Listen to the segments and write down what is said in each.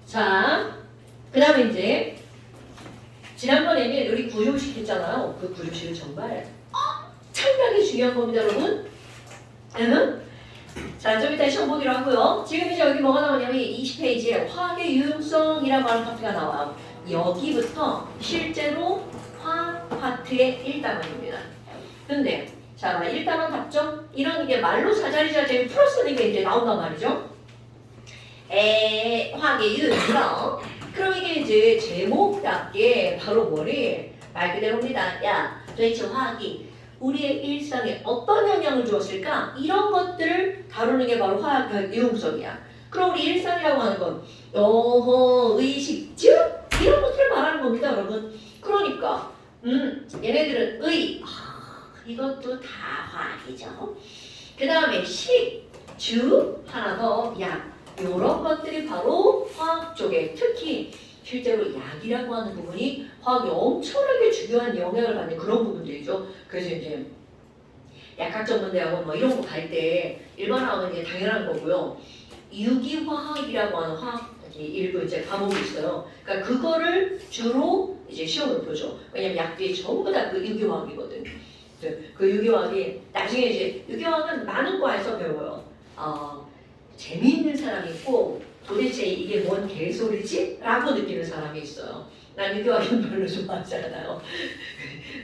자, 그 다음에 이제 지난번에는 우리 구조식 했잖아요. 그 구조식은 정말 엄청나게 중요한 겁니다, 여러분. 자, 좀 이따 시험 보기로 하고요. 지금 이제 여기 뭐가 나오냐면 20페이지에 화학의 유용성이라고 하는 파트가 나와요. 여기부터 실제로 화학 파트의 1단원입니다. 근데 자, 1단원 답점 이런 게 말로 자자리자자리 풀었으니까 이제 나온단 말이죠. 화학의 유용성. 그럼 이게 이제 제목답게 바로 뭐니? 말 그대로입니다. 야, 도대체 화학이 우리의 일상에 어떤 영향을 주었을까? 이런 것들을 다루는 게 바로 화학의 유용성이야. 그럼 우리 일상이라고 하는 건 의식주? 이런 것들을 말하는 겁니다, 여러분. 그러니까 얘네들은 이것도 다 화학이죠. 그 다음에 식, 주, 하나 더, 약. 이런 것들이 바로 화학 쪽에 특히 실제로 약이라고 하는 부분이 화학이 엄청나게 중요한 영향을 받는 그런 부분들이죠. 그래서 이제 약학전문대학원 뭐 이런 거 갈 때 일반화학은 이제 당연한 거고요. 유기화학이라고 하는 화학 일부 이제 과목이 있어요. 그러니까 그거를 주로 이제 시험을 보죠. 왜냐면 약들이 전부 다 그 유기화학이거든. 그 유기화학이 나중에 이제 유기화학은 많은 과에서 배워요. 재미있는 사람이 있고 도대체 이게 뭔 개소리지? 라고 느끼는 사람이 있어요. 난 유기화학은 별로 좋아하지 않아요.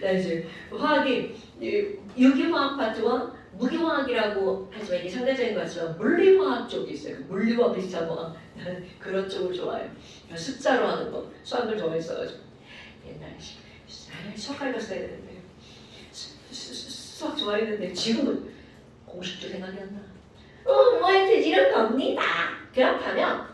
난 이제 화학이 유기화학 파트와 무기화학이라고 하지만 이게 상대적인 것처럼 물리화학 쪽이 있어요. 물리와 비슷한 거 나는 그런 쪽을 좋아해요. 숫자로 하는 거 수학을 좋아했어가지고 옛날에 수학 가르쳤어야 되는데 수학 좋아했는데 지금은 공식도 생각이 안 나. 뭐하여튼 이런 겁니다. 그렇다면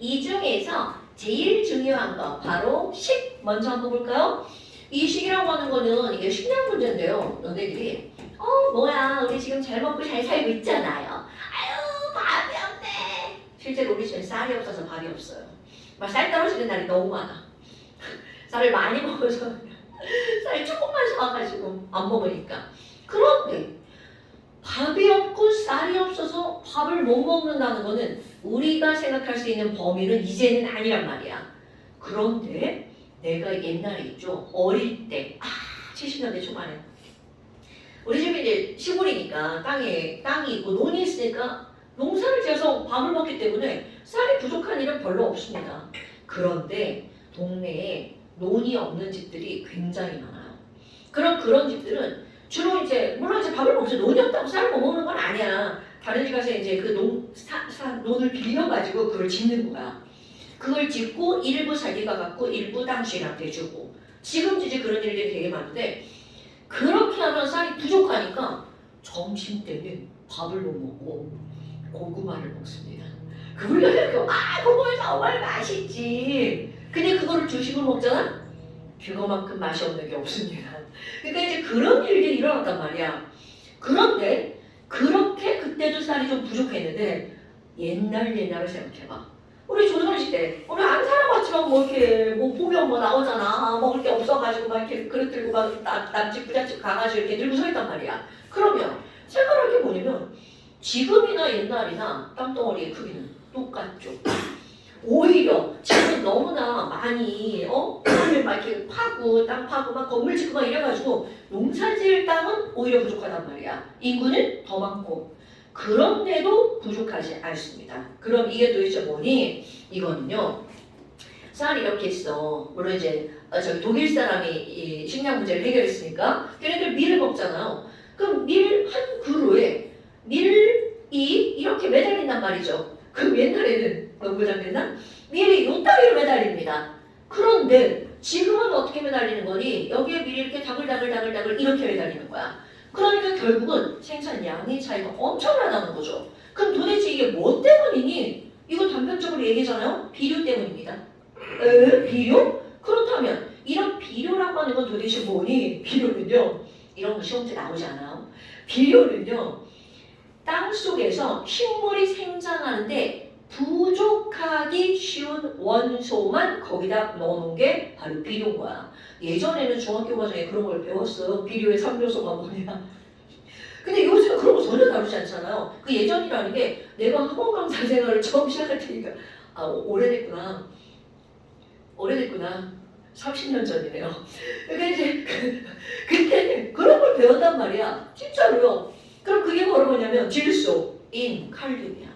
이 중에서 제일 중요한 거 바로 식 먼저 한번 볼까요? 이 식이라고 하는 거는 이게 식량 문제인데요. 너네들이 뭐야 우리 지금 잘 먹고 잘 살고 있잖아요. 아유 밥이 없네. 실제로 우리 집에 쌀이 없어서 밥이 없어요. 막 쌀 떨어지는 날이 너무 많아. 쌀을 많이 먹어서 쌀 조금만 사와가지고 안 먹으니까. 그런데 밥이 없고 쌀이 없어서 밥을 못 먹는다는 거는 우리가 생각할 수 있는 범위는 이제는 아니란 말이야. 그런데 내가 옛날에 있죠. 어릴 때 70년대 초반에 우리 집이 이제 시골이니까 땅이 있고 논이 있으니까 농사를 지어서 밥을 먹기 때문에 쌀이 부족한 일은 별로 없습니다. 그런데 동네에 논이 없는 집들이 굉장히 많아요. 그런 집들은 주로 이제 물론 이제 밥을 먹죠. 논이 없다고 쌀을 못 먹는 건 아니야. 다른 집 가서 이제 그 논을 빌려가지고 그걸 짓는 거야. 그걸 짓고 일부 자기가 갖고 일부 당신한테 주고 지금 이제 그런 일들이 되게 많은데 그렇게 하면 쌀이 부족하니까 점심 때는 밥을 못 먹고 고구마를 먹습니다. 그걸 이렇게 고구마 정말 맛있지. 근데 그거를 주식으로 먹잖아? 그거만큼 맛이 없는 게 없습니다. 그러니까 이제 그런 일들이 일어났단 말이야. 그런데 그렇게 그때도 쌀이 좀 부족했는데 옛날을 생각해봐. 우리 조선시대 우리 안 살아봤지만 뭐 이렇게 뭐 보면 뭐 나오잖아. 먹을 게 없어가지고 막 이렇게 그릇 들고 막 남집 부잣집 가가지고 이렇게 들고 서 있단 말이야. 그러면 생각할 게 뭐냐면 지금이나 옛날이나 땅덩어리의 크기는 똑같죠. 오히려 지금 너무나 많이 땅을 막 이렇게 파고 땅 파고 막 건물 짓고 막 이래가지고 농사지을 땅은 오히려 부족하단 말이야. 인구는 더 많고 그런데도 부족하지 않습니다. 그럼 이게 도대체 뭐니? 이거는요. 쌀이 이렇게 있어. 물론 이제 저기 독일 사람이 이 식량 문제를 해결했으니까 걔네들 밀을 먹잖아요. 그럼 밀 한 그루에 밀이 이렇게 매달린단 말이죠. 그럼 옛날에는 너무 잘됐나? 밀이 요따위로 매달립니다. 그런데 지금은 어떻게 매달리는 거니? 여기에 밀이 이렇게 다글다글 이렇게 매달리는 거야. 그러니까 결국은 생산량의 차이가 엄청나다는 거죠. 그럼 도대체 이게 뭐 때문이니? 이거 단편적으로 얘기잖아요. 비료 때문입니다. 비료? 그렇다면 이런 비료라고 하는 건 도대체 뭐니? 비료는요. 이런 거 시험때 나오지 않아요. 비료는요. 땅 속에서 식물이 생장하는데 부족하기 쉬운 원소만 거기다 넣어놓은 게 바로 비료인 거야. 예전에는 중학교 과정에 그런 걸 배웠어요. 비료의 3요소가 뭐냐. 근데 요즘은 그런 거 전혀 다루지 않잖아요. 그 예전이라는 게 내가 학원 강사 생활을 처음 시작할 테니까 아, 오래됐구나. 오래됐구나. 30년 전이네요. 그러니까 이제 그때 그런 걸 배웠단 말이야. 진짜로요. 그럼 그게 뭐냐면 질소, 인, 칼륨이야.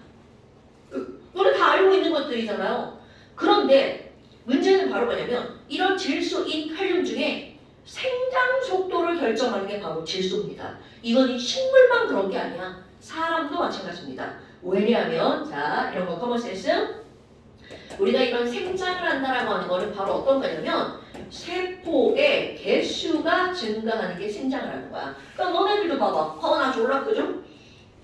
우리 다 알고 있는 것들이잖아요. 그런데 문제는 바로 뭐냐면 이런 질소, 인, 칼륨 중에 생장 속도를 결정하는 게 바로 질소입니다. 이건 식물만 그런 게 아니야. 사람도 마찬가지입니다. 왜냐하면 자 이런 거 커먼센스 우리가 이런 생장을 한다라고 하는 거는 바로 어떤 거냐면 세포의 개수가 증가하는 게 생장을 하는 거야. 그러니까 너네들도 봐봐. 화가 졸라 크죠?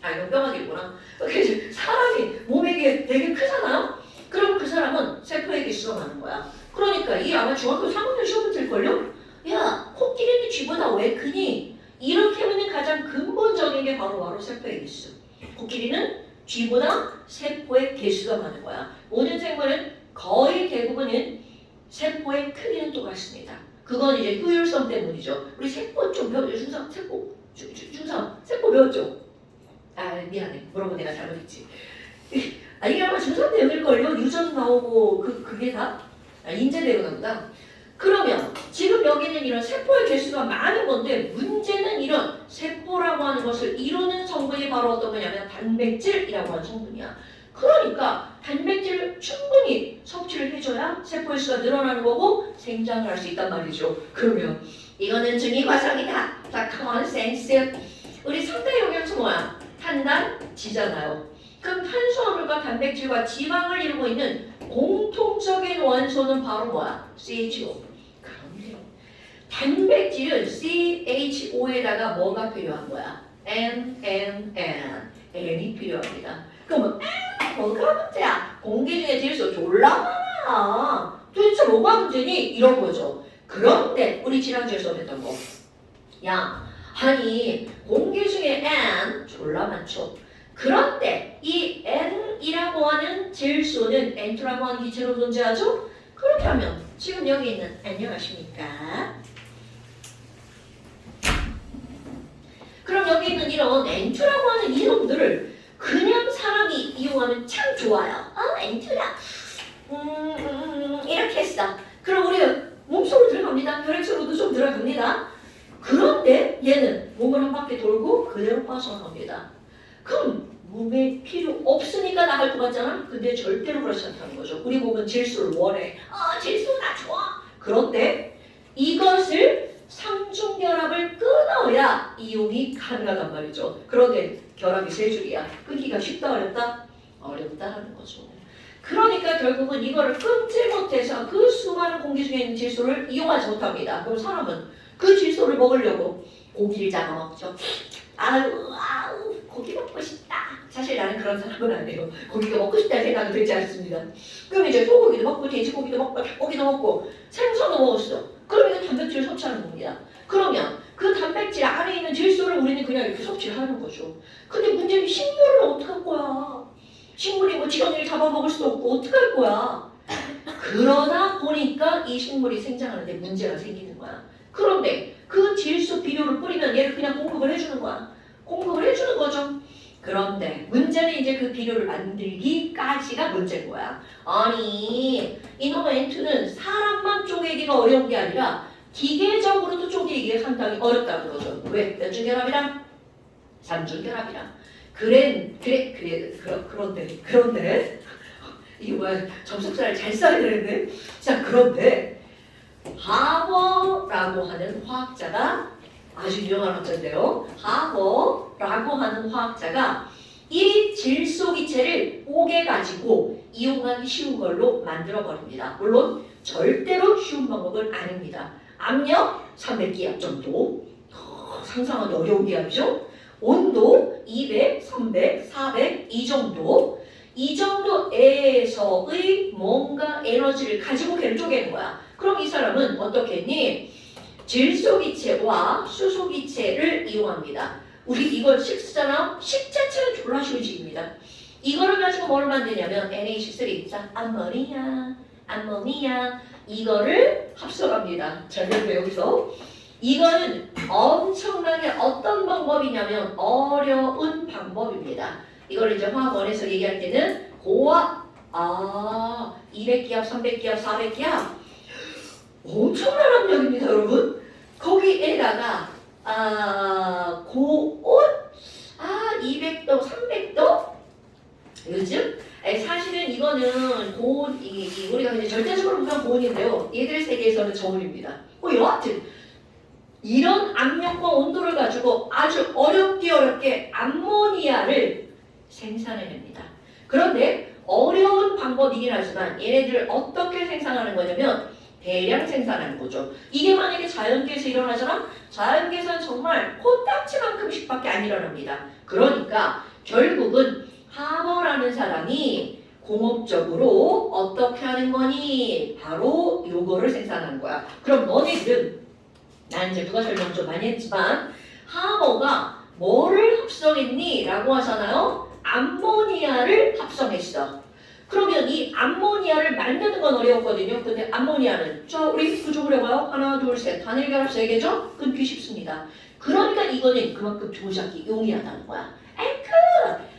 아 이건 뼈막이구나. 그래서 사람이 몸에 되게 크잖아요? 그럼 그 사람은 세포의 개수가 많은 거야. 그러니까 이 아마 중학교 3학년 시험 들걸요? 야 코끼리는 쥐보다 왜 크니? 이렇게 하면 가장 근본적인 게 바로 세포의 개수. 코끼리는 쥐보다 세포의 개수가 많은 거야. 모든 생물은 거의 대부분은 세포의 크기는 똑같습니다. 그건 이제 효율성 때문이죠. 우리 세포 좀 배웠죠? 중삼 세포 배웠죠? 아 미안해. 물어보 내가 잘못했지. 아 이게 아마 중삼 때문일걸요? 유전 나오고 그게 다? 아, 인제되고 나보다. 그러면 지금 여기는 이런 세포의 개수가 많은 건데 문제는 이런 세포라고 하는 것을 이루는 성분이 바로 어떤 거냐면 단백질이라고 하는 성분이야. 그러니까 단백질을 충분히 섭취를 해줘야 세포의 수가 늘어나는 거고 생장을 할 수 있단 말이죠. 그러면 이거는 중이과정이다. 자, 컨센스. 우리 3대 영양소 뭐야? 탄단, 지잖아요. 그럼 탄수화물과 단백질과 지방을 이루고 있는 공통적인 원소는 바로 뭐야? CHO. 그럼요. 단백질은 CHO에다가 뭐가 필요한 거야? N이 필요합니다. 그러면 뭐가 문제야? 공기 중에 질소 졸라 많아. 도대체 뭐가 문제니? 이런 거죠. 그런데 우리 지난주에 수업했던 거. 야, 아니 공기 중에 N 졸라 많죠. 그런데 이 N이라고 하는 질소는 N2라고 하는 기체로 존재하죠? 그렇다면 지금 여기 있는 안녕하십니까? 그럼 여기 있는 이런 N2라고 하는 이놈들을 그냥 사람이 이용하면 참 좋아요. N2다. 이렇게 했어. 그럼 우리 몸속으로 들어갑니다. 혈액속으로도 좀 들어갑니다. 그런데 얘는 몸을 한 바퀴 돌고 그대로 빠져나갑니다. 그럼 몸에 필요 없으니까 나갈 것 같잖아? 근데 절대로 그렇지 않다는 거죠. 우리 몸은 질소를 원해. 질소 나 좋아. 그런데 이것을 삼중결합을 끊어야 이용이 가능하단 말이죠. 그런데 결합이 세 줄이야. 끊기가 쉽다 어렵다? 어렵다라는 거죠. 그러니까 결국은 이거를 끊지 못해서 그 수많은 공기 중에 있는 질소를 이용하지 못합니다. 그럼 사람은 그 질소를 먹으려고 고기를 잡아먹죠. 아우 고기 먹고 싶다. 사실 나는 그런 사람은 아니에요. 고기가 먹고 싶다는 생각은 들지 않습니다. 그럼 이제 소고기도 먹고 돼지고기도 먹고 닭고기도 먹고 생선도 먹었어. 그럼 이거 단백질을 섭취하는 겁니다. 그러면 그 단백질 안에 있는 질소를 우리는 그냥 이렇게 섭취를 하는 거죠. 근데 문제는 식물은 어떡할 거야? 식물이 뭐 지렁이를 잡아먹을 수도 없고 어떡할 거야? 그러다 보니까 이 식물이 생장하는데 문제가 생기는 거야. 그런데 그 질소 비료를 뿌리면 얘를 그냥 공급을 해주는 거야. 공급을 해주는 거죠. 그런데 문제는 이제 그 비료를 만들기까지가 문제인 거야. 아니 이놈의 N2는 사람만 쪼개기가 어려운 게 아니라 기계적으로도 쪼개기가 상당히 어렵다는 거죠. 왜? 몇 중 결합이랑? 3중 결합이랑. 그런데 이게 뭐야? 접속사를 잘 써야 되는데. 자 그런데 하버라고 하는 화학자가 아주 유명한 학자인데요. 하버라고 하는 화학자가 이 질소기체를 뽀개가지고 이용하기 쉬운 걸로 만들어버립니다. 물론 절대로 쉬운 방법은 아닙니다. 압력 300기압 정도. 상상하기 어려운 기압이죠. 온도 200, 300, 400 이 정도. 이 정도에서의 뭔가 에너지를 가지고 걔를 쪼개는 거야. 그럼 이 사람은 어떻게 했니? 질소기체와 수소기체를 이용합니다. 우리 이걸 식 쓰잖아? 식 자체는 졸라 쉬운 식입니다. 이거를 가지고 뭘 만드냐면 NH3, 자, 암모니아 이거를 합성합니다. 자, 그런데 여기서 이거는 엄청나게 어떤 방법이냐면 어려운 방법입니다. 이걸 이제 화학원에서 얘기할 때는 고압 아, 200기압, 300기압, 400기압. 엄청난 압력입니다, 여러분. 거기에다가 고온 200도, 300도 요즘 사실은 이거는 고온 우리가 이제 절대적으로 보면 고온인데요. 얘들 세계에서는 저온입니다. 여하튼 이런 압력과 온도를 가지고 아주 어렵게 암모니아를 생산해냅니다. 그런데 어려운 방법이긴 하지만 얘네들을 어떻게 생산하는 거냐면 대량 생산하는 거죠. 이게 만약에 자연계에서 일어나잖아? 자연계에서는 정말 코딱지만큼씩밖에 안 일어납니다. 그러니까 결국은 하버라는 사람이 공업적으로 어떻게 하는 거니? 바로 요거를 생산하는 거야. 그럼 너네들은 난 이제 누가 설명 좀 많이 했지만 하버가 뭐를 합성했니? 라고 하잖아요. 암모니아를 합성했어. 그러면 이 암모니아를 만드는 건 어려웠거든요. 근데 암모니아는 자 우리 구조그려봐요. 하나 둘 셋 단일결합 3개죠? 끊기 쉽습니다. 그러니까 이거는 그만큼 조작이 용이하다는 거야.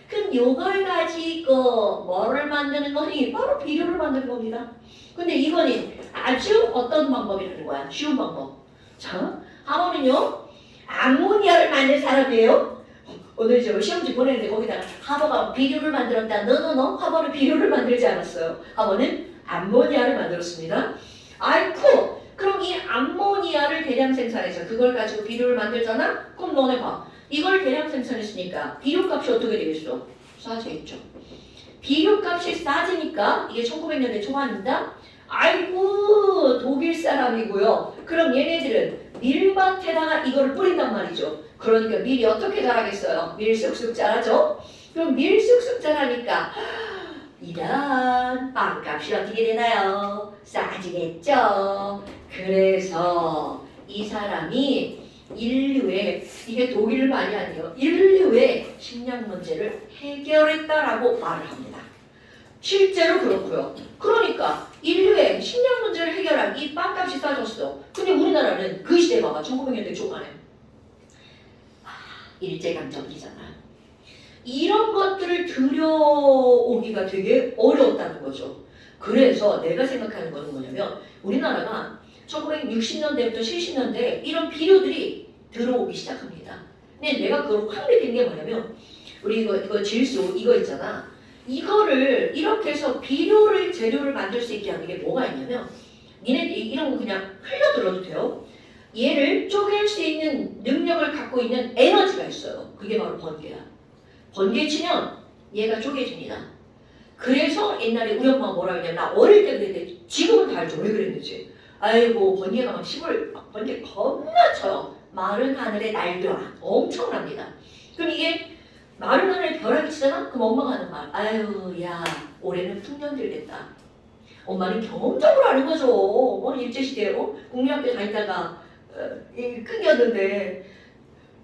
그럼 요걸 가지고 뭐를 만드는 거니? 바로 비료를 만드는 겁니다. 근데 이거는 아주 어떤 방법이라는 거야? 쉬운 방법. 자, 하버는요 암모니아를 만든 사람이에요. 오늘 저 시험지 보내는데 거기다가 하버가 비료를 만들었다. 노노노 하버는 비료를 만들지 않았어요. 하버는 암모니아를 만들었습니다. 아이쿠 그럼 이 암모니아를 대량 생산해서 그걸 가지고 비료를 만들잖아? 그럼 너네 봐. 이걸 대량 생산했으니까 비료값이 어떻게 되겠어? 싸지겠죠. 비료값이 싸지니까 이게 1900년대 초반입니다. 아이고 독일 사람이고요. 그럼 얘네들은 밀밭에다가 이거를 뿌린단 말이죠. 그러니까 밀이 어떻게 자라겠어요? 밀 쑥쑥 자라죠? 그럼 밀 쑥쑥 자라니까 이런 빵값이 어떻게 되나요? 싸지겠죠. 그래서 이 사람이 인류의 이게 독일만이 아니에요. 인류의 식량 문제를 해결했다라고 말을 합니다. 실제로 그렇고요. 그러니까 인류의 식량 문제를 해결한 이 빵값이 싸졌어. 근데 우리나라는 그 시대에 봐봐. 1900년대 초반에 일제강점기잖아. 이런 것들을 들여오기가 되게 어려웠다는 거죠. 그래서 내가 생각하는 거는 뭐냐면 우리나라가 1960년대부터 70년대에 이런 비료들이 들어오기 시작합니다. 근데 내가 그걸 확 느낀 게 뭐냐면 우리 이거 질소 이거 있잖아. 이거를 이렇게 해서 비료를 재료를 만들 수 있게 하는 게 뭐가 있냐면 니네 이런 거 그냥 흘려들어도 돼요. 얘를 쪼갤 수 있는 능력을 갖고 있는 에너지가 있어요. 그게 바로 번개야. 번개 치면 얘가 쪼개집니다. 그래서 옛날에 우리 엄마가 뭐라 그러냐면 나 어릴 때 그랬는데 지금은 다 알죠. 왜 그랬는지. 아이고 번개가 막 번개 겁나 쳐요. 마른 하늘에 날벼락 엄청납니다. 그럼 이게 마른 하늘에 벼락이 치잖아? 그럼 엄마가 하는 말 아유 야 올해는 풍년 들겠다. 엄마는 경험적으로 아는 거죠. 어머니 일제시대로 국민학교 다니다가 끊겼는데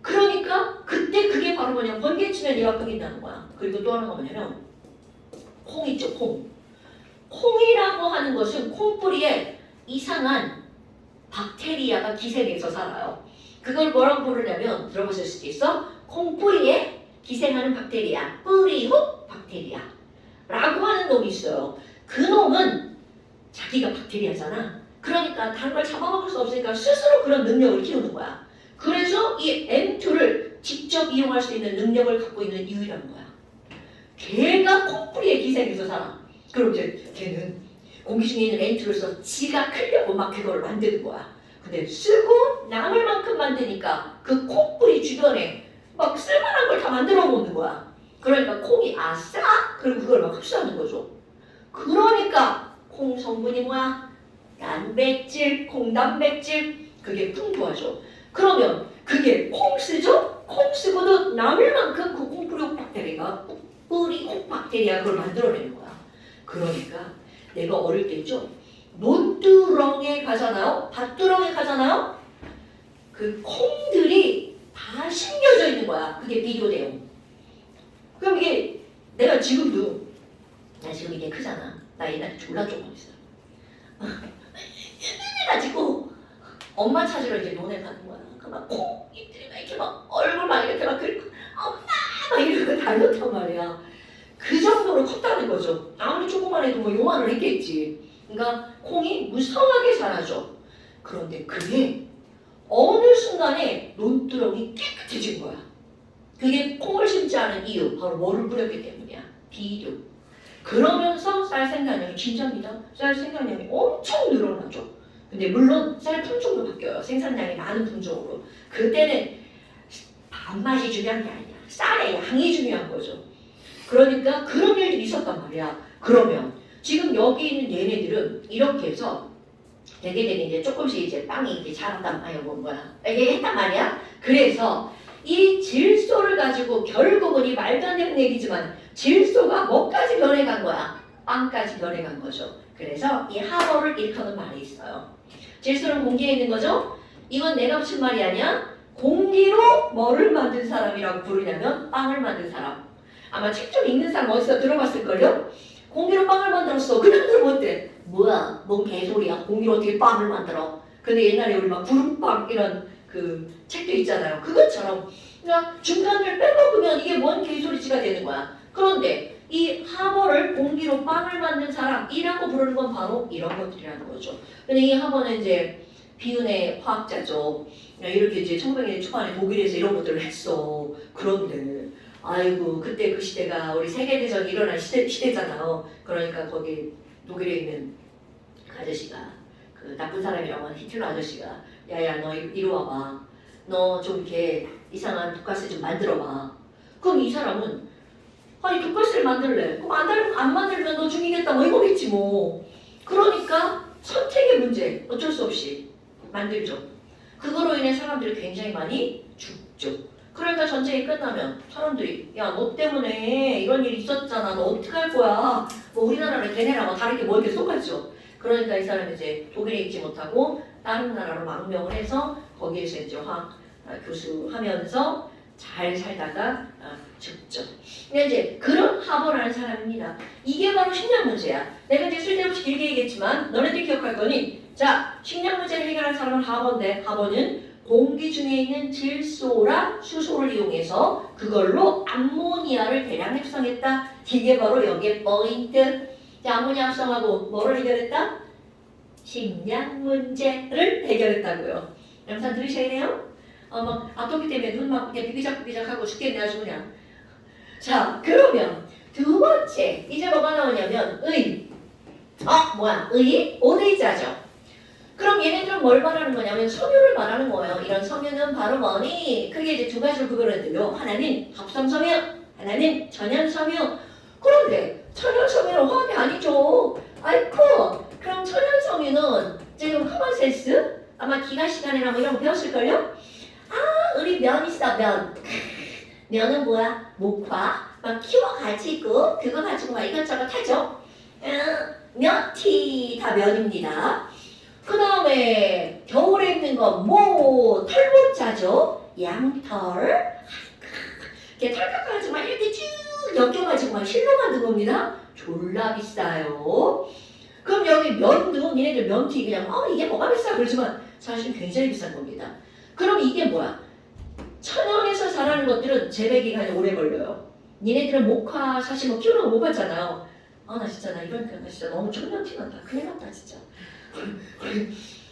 그러니까 그때 그게 바로 뭐냐 번개 치면 얘가 끊긴다는 거야. 그리고 또 하나가 뭐냐면 콩 있죠. 콩이라고 하는 것은 콩뿌리에 이상한 박테리아가 기생해서 살아요. 그걸 뭐라고 부르냐면 들어보실 수도 있어. 콩뿌리에 기생하는 박테리아 뿌리호 박테리아 라고 하는 놈이 있어요. 그 놈은 자기가 박테리아잖아. 그러니까 다른 걸 잡아먹을 수 없으니까 스스로 그런 능력을 키우는 거야. 그래서 이 M2를 직접 이용할 수 있는 능력을 갖고 있는 유일한 거야. 걔가 콩뿌리에 기생해서 살아. 그럼 이제 걔는 공기 중에 있는 M2를 써 지가 크려고 막 그걸 만드는 거야. 근데 쓰고 남을 만큼 만드니까 그 콩뿌리 주변에 막 쓸만한 걸 다 만들어 놓는 거야. 그러니까 콩이 아싸! 그리고 그걸 막 흡수하는 거죠. 그러니까 콩 성분이 뭐야? 단백질, 콩단백질 그게 풍부하죠. 그러면 그게 콩 쓰죠? 콩 쓰고도 남을 만큼 그 콩뿌리 혹박테리아가 뿌리 혹박테리아 그걸 만들어내는 거야. 그러니까 내가 어릴 때 있죠? 논두렁에 가잖아요? 밭두렁에 가잖아요? 그 콩들이 다 심겨져 있는 거야. 그게 비료대용. 그럼 이게 내가 지금도 나 지금 이게 크잖아. 나 옛날에 졸라 조그만했어. 가지고 엄마 찾으러 이제 논에 가는 거야. 막 콩 잎들이 막 이렇게 막 얼굴 막 이렇게 막 긁고 엄마 막 이러고 다녔단 말이야. 그 정도로 컸다는 거죠. 아무리 조그만 해도 뭐 요만을 했겠지. 그러니까 콩이 무성하게 자라죠. 그런데 그게 어느 순간에 논두렁이 깨끗해진 거야. 그게 콩을 심지 않은 이유, 바로 뭐를 뿌렸기 때문이야. 비료. 그러면서 쌀 생산량이 진짜입니다. 쌀 생산량이 엄청 늘어나죠. 근데 물론 쌀 품종도 바뀌어요. 생산량이 많은 품종으로. 그때는 밥맛이 중요한 게 아니야. 쌀의 양이 중요한 거죠. 그러니까 그런 일들이 있었단 말이야. 그러면 지금 여기 있는 얘네들은 이렇게 해서 되게 이제 조금씩 이제 빵이 이제 자랐단 말이야. 뭔 거야. 이게 했단 말이야. 그래서 이 질소를 가지고 결국은 이 말도 안 되는 얘기지만 질소가 뭐까지 변해간 거야? 빵까지 변해간 거죠. 그래서 이 하버를 일컫는 말이 있어요. 질소는 공기에 있는 거죠? 이건 내가 붙인 말이 아니야. 공기로 뭐를 만든 사람이라고 부르냐면 빵을 만든 사람. 아마 책 좀 읽는 사람 어디서 들어봤을걸요? 공기로 빵을 만들었어. 그냥 들어봤대. 뭐야? 뭔 개소리야. 공기로 어떻게 빵을 만들어? 근데 옛날에 우리 막 구름빵 이런 그 책도 있잖아요. 그것처럼 그러니까 중간을 빼먹으면 이게 뭔 개소리치가 되는 거야. 그런데 이 하버를 공기로 빵을 만든 사람이라고 부르는 건 바로 이런 것들이라는 거죠. 근데 이 하버는 이제 비운의 화학자죠. 이렇게 이제 1900년대 초반에 독일에서 이런 것들을 했어. 그런데 아이고 그때 그 시대가 우리 세계대전이 일어난 시대잖아요. 그러니까 거기 독일에 있는 그 아저씨가 그 나쁜 사람이라고 하는 히틀러 아저씨가 야야 너 이리 와봐. 너 좀 이렇게 이상한 독가스 좀 만들어봐. 그럼 이 사람은 아니 독가스를 만들래. 그럼 안 만들면 너 죽이겠다 뭐 이거겠지 뭐. 그러니까 선택의 문제 어쩔 수 없이 만들죠. 그거로 인해 사람들이 굉장히 많이 죽죠. 그러니까 전쟁이 끝나면 사람들이 야 너 때문에 이런 일이 있었잖아. 너 어떡할 거야. 뭐 우리나라랑 걔네랑 뭐 다르게 뭐 이렇게 속았죠. 그러니까 이 사람이 이제 독일에 있지 못하고 다른 나라로 망명을 해서 거기에서 이제 화학 교수하면서 잘 살다가 죽죠. 근데 이제 그런 하버라는 사람입니다. 이게 바로 식량 문제야. 내가 이제 쓸데없이 길게 얘기했지만 너네들 기억할 거니 자 식량 문제를 해결한 사람은 하버인데 하버는 공기 중에 있는 질소랑 수소를 이용해서 그걸로 암모니아를 대량 합성했다. 이게 바로 여기에 포인트. 자, 암모니아 합성하고 뭐를 해결했다? 식량 문제를 해결했다고요. 영상 들으셔야 돼요? 막 아토피 때문에 눈 막 그냥 비비작비비작하고 죽겠네 아주 그냥. 자, 그러면 두 번째 이제 뭐가 나오냐면 의. 뭐야? 의? 5대자죠. 그럼 얘네들은 뭘 말하는 거냐면 섬유를 말하는 거예요. 이런 섬유는 바로 뭐니? 크게 이제 두 가지로 구별을 했는데요. 하나는 합성섬유, 하나는 천연섬유. 그런데 천연섬유는 화학이 아니죠. 아이쿠. 그럼 천연섬유는 지금 커먼센스? 아마 기가 시간이나 뭐 이런 거 배웠을걸요? 우리 면 있어, 면. 면은 뭐야? 목화. 막 키워가지고 그거 가지고 막 이것저것 하죠. 면티 다 면입니다. 그 다음에 겨울에 입는 거 뭐 털모자죠. 양털. 이렇게 털깎아가지고 막 이렇게 쭉 엮여가지고 막 실로 만든 겁니다. 졸라 비싸요. 그럼 여기 면도 니네들 면티 그냥 이게 뭐가 비싸 그러지만 사실 굉장히 비싼 겁니다. 그럼 이게 뭐야? 천연에서 자라는 것들은 재배 기간이 오래 걸려요. 니네들은 목화 사실 뭐 키우는 거 못 봤잖아요. 나 진짜 나 이런 나 진짜 너무 천연 티 난다. 큰일 났다 진짜.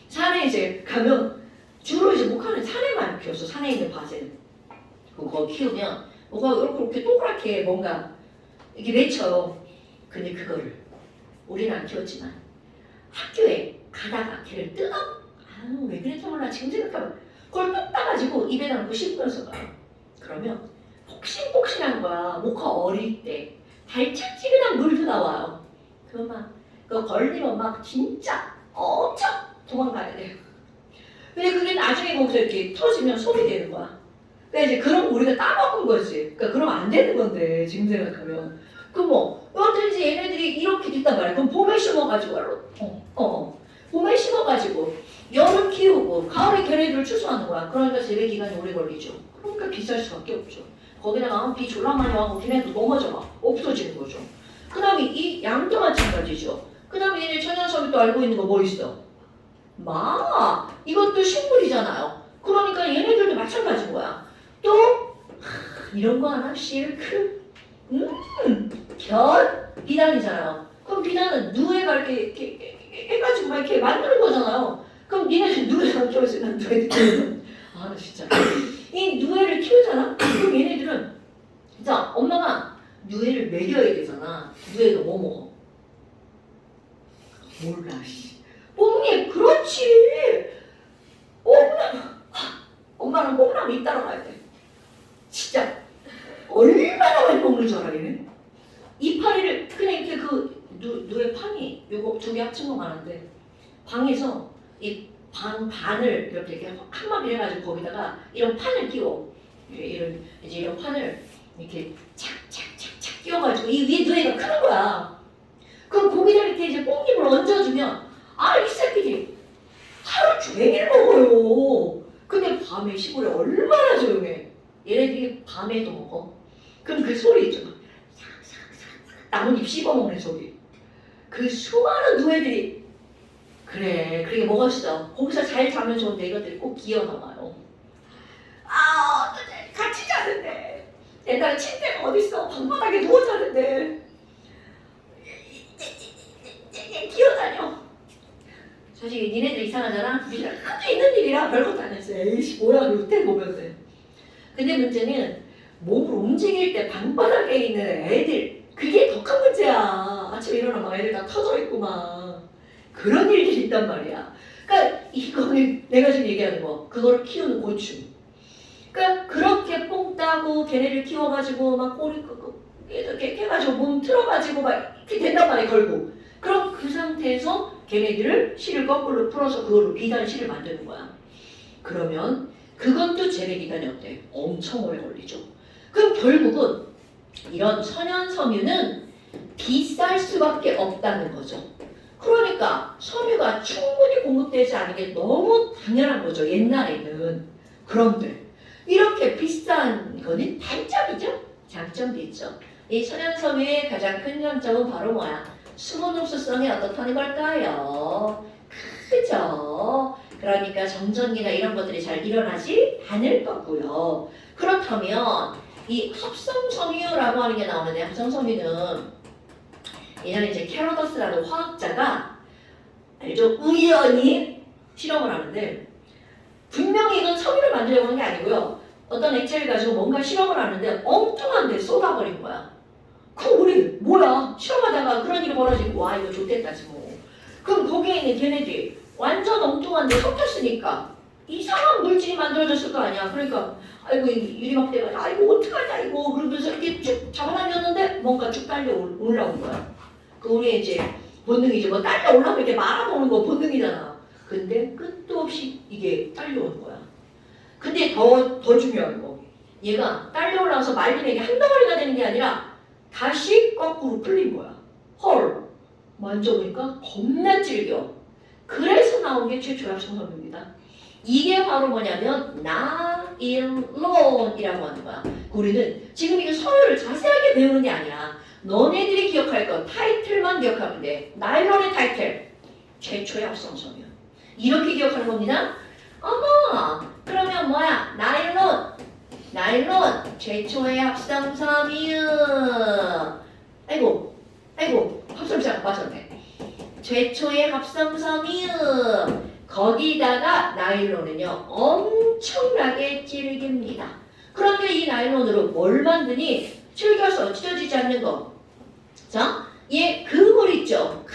산에 이제 가면 주로 이제 목화는 산에만 키웠어. 산에 있는 밭에. 그거 키우면 뭐가 이렇게 동그랗게 뭔가 이렇게 맺혀요. 근데 그거를 우리는 안 키웠지만 학교에 가다가 걔를 뜯어? 왜 그랬지 몰라. 지금 생각하면 그걸 뚝 따가지고 입에다 넣고 씹으면서 가요. 그러면 폭신폭신한 거야. 목화 어릴 때 달짝지근한 물도 나와요. 그거 걸리면 막 진짜 엄청 도망가야 돼요. 근데 그게 나중에 거기서 이렇게 터지면 소리 되는 거야. 그러니까 이제 그럼 우리가 따먹은 거지. 그러니까 그러면 안 되는 건데 지금 생각하면. 그럼 뭐 어쩐지 얘네들이 이렇게 됐단 말이야. 그럼 봄에 심어가지고 봄에 심어가지고 여름 키우고 가을에 걔네들을 추수하는 거야. 그러니까 재배 기간이 오래 걸리죠. 그러니까 비쌀 수밖에 없죠. 거기다가 비 졸라 많이 와고 걔네도 넘어져 막 없어지는 거죠. 그 다음에 이 양도 마찬가지죠. 그 다음에 얘네 천연섬유 또 알고 있는 거 뭐 있어? 이것도 식물이잖아요. 그러니까 얘네들도 마찬가지인 거야. 또 이런 거 하나? 실크? 비단이잖아요. 그럼 비단은 누에가 이렇게 해가지고 막 이렇게 만드는 거잖아요. 그럼 니네 누에를 키워서 난 누에 키우는 아, 나 진짜 이 누에를 키우잖아. 그럼 얘네들은 진짜 엄마가 누에를 먹여야 되잖아. 누에가 뭐 먹어? 몰라. 뽕잎. 그렇지. 엄마는 뽕나무 잎 따라가야 돼. 진짜 얼마나 많이 먹는 줄 알아 얘는? 이파리를 그냥 이렇게 누에 판이 요거 두 개 합친 거 많은데 방에서 이 방 반을 이렇게 한 마디 해가지고 거기다가 이런 판을 끼워. 이런 판을 이렇게 착착착착 끼워가지고 이 위에 누에가 크는 거야. 그럼 거기다 이렇게 이제 뽕잎을 얹어주면 이 새끼들이 하루 종일 먹어요. 근데 밤에 시골에 얼마나 조용해. 얘네들이 밤에도 먹어. 그럼 그 소리 있죠. 삭삭삭삭 나뭇잎 씹어먹는 소리. 그 수많은 누에들이 그게 뭐가 있어. 거기서 잘 자면 좋은데 이것들이 꼭 기어나와요. 같이 자는데 옛날에 침대가 어딨어. 방바닥에 누워 자는데 기어다녀. 사실 니네들 이상하잖아. 우리가 하도 있는 일이라 별것도 안 했어. 에이씨 뭐야 그때 보면서. 근데 문제는 몸을 움직일 때 방바닥에 있는 애들 그게 더 큰 문제야. 아침에 일어나면 막 애들 다 터져 있고 막 그런 일들이 있단 말이야. 그러니까 이거는 내가 지금 얘기하는 거 그거를 키우는 고충. 그러니까 그렇게 뽕 따고 걔네를 키워가지고 막 꼬리 이렇게 해가지고 몸 틀어가지고 막 이렇게 된단 말이야 걸고. 그럼 그 상태에서 걔네들을 실을 거꾸로 풀어서 그걸로 비단 실을 만드는 거야. 그러면 그것도 재배기간이 어때? 엄청 오래 걸리죠. 그럼 결국은 이런 천연 섬유는 비쌀 수밖에 없다는 거죠. 그러니까 섬유가 충분히 공급되지 않은 게 너무 당연한 거죠. 옛날에는. 그런데 이렇게 비싼 거는 단점이죠. 장점도 있죠. 이 천연섬유의 가장 큰 장점은 바로 뭐야? 수분 흡수성이 어떻다는 걸까요? 크죠. 그러니까 정전기나 이런 것들이 잘 일어나지 않을 거고요. 그렇다면 이 합성섬유라고 하는 게 나오는데 합성섬유는 예전에 이제 캐로더스라는 화학자가 알죠? 우연히 실험을 하는데 분명히 이건 섬유를 만들려고 한 게 아니고요. 어떤 액체를 가지고 뭔가 실험을 하는데 엉뚱한 데 쏟아버린 거야. 그럼 우리 뭐야? 실험하다가 그런 일이 벌어지고 와 이거 좋겠다지 뭐. 그럼 거기에 있는 걔네들이 완전 엉뚱한 데 섞였으니까 이상한 물질이 만들어졌을 거 아니야. 그러니까 아이고 유리막대가 아이고 어떡하냐 이거 그러면서 이렇게 쭉 잡아당겼는데 뭔가 쭉 딸려 올라온 거야. 그 우리 이제 본능이죠. 뭐 딸려 올라오면 이렇게 말아먹는 거 본능이잖아. 근데 끝도 없이 이게 딸려오는 거야. 근데 더 중요한 거. 얘가 딸려 올라와서 말리면 이게 한 덩어리가 되는 게 아니라 다시 거꾸로 풀린 거야. 헐. 만져보니까 겁나 질겨. 그래서 나온 게 최초의 합성섬유입니다. 이게 바로 뭐냐면 나일론이라고 하는 거야. 우리는 지금 이거 서유를 자세하게 배우는 게 아니야. 너네들이 기억할 건 타이틀만 기억하면 돼. 나일론의 타이틀. 최초의 합성섬유. 이렇게 기억하는 겁니다. 어머, 그러면 뭐야? 나일론 최초의 합성섬유. 아이고, 합성섬유 맞았네. 최초의 합성섬유. 거기다가 나일론은요 엄청나게 질깁니다. 그런데 이 나일론으로 뭘 만드니? 질겨서 찢어지지 않는 거. 자, 얘 그물 있죠?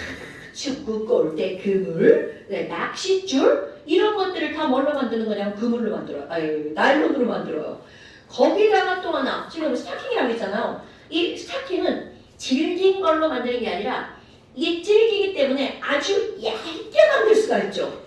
축구 골 때 그물, 네, 낚싯줄 이런 것들을 다 뭘로 만드는 거냐면 그물로 만들어요. 나일론으로 만들어요. 거기다가 또 하나 지금 스타킹이라고 했잖아요. 이 스타킹은 질긴 걸로 만드는 게 아니라 이게 질기기 때문에 아주 얇게 만들 수가 있죠.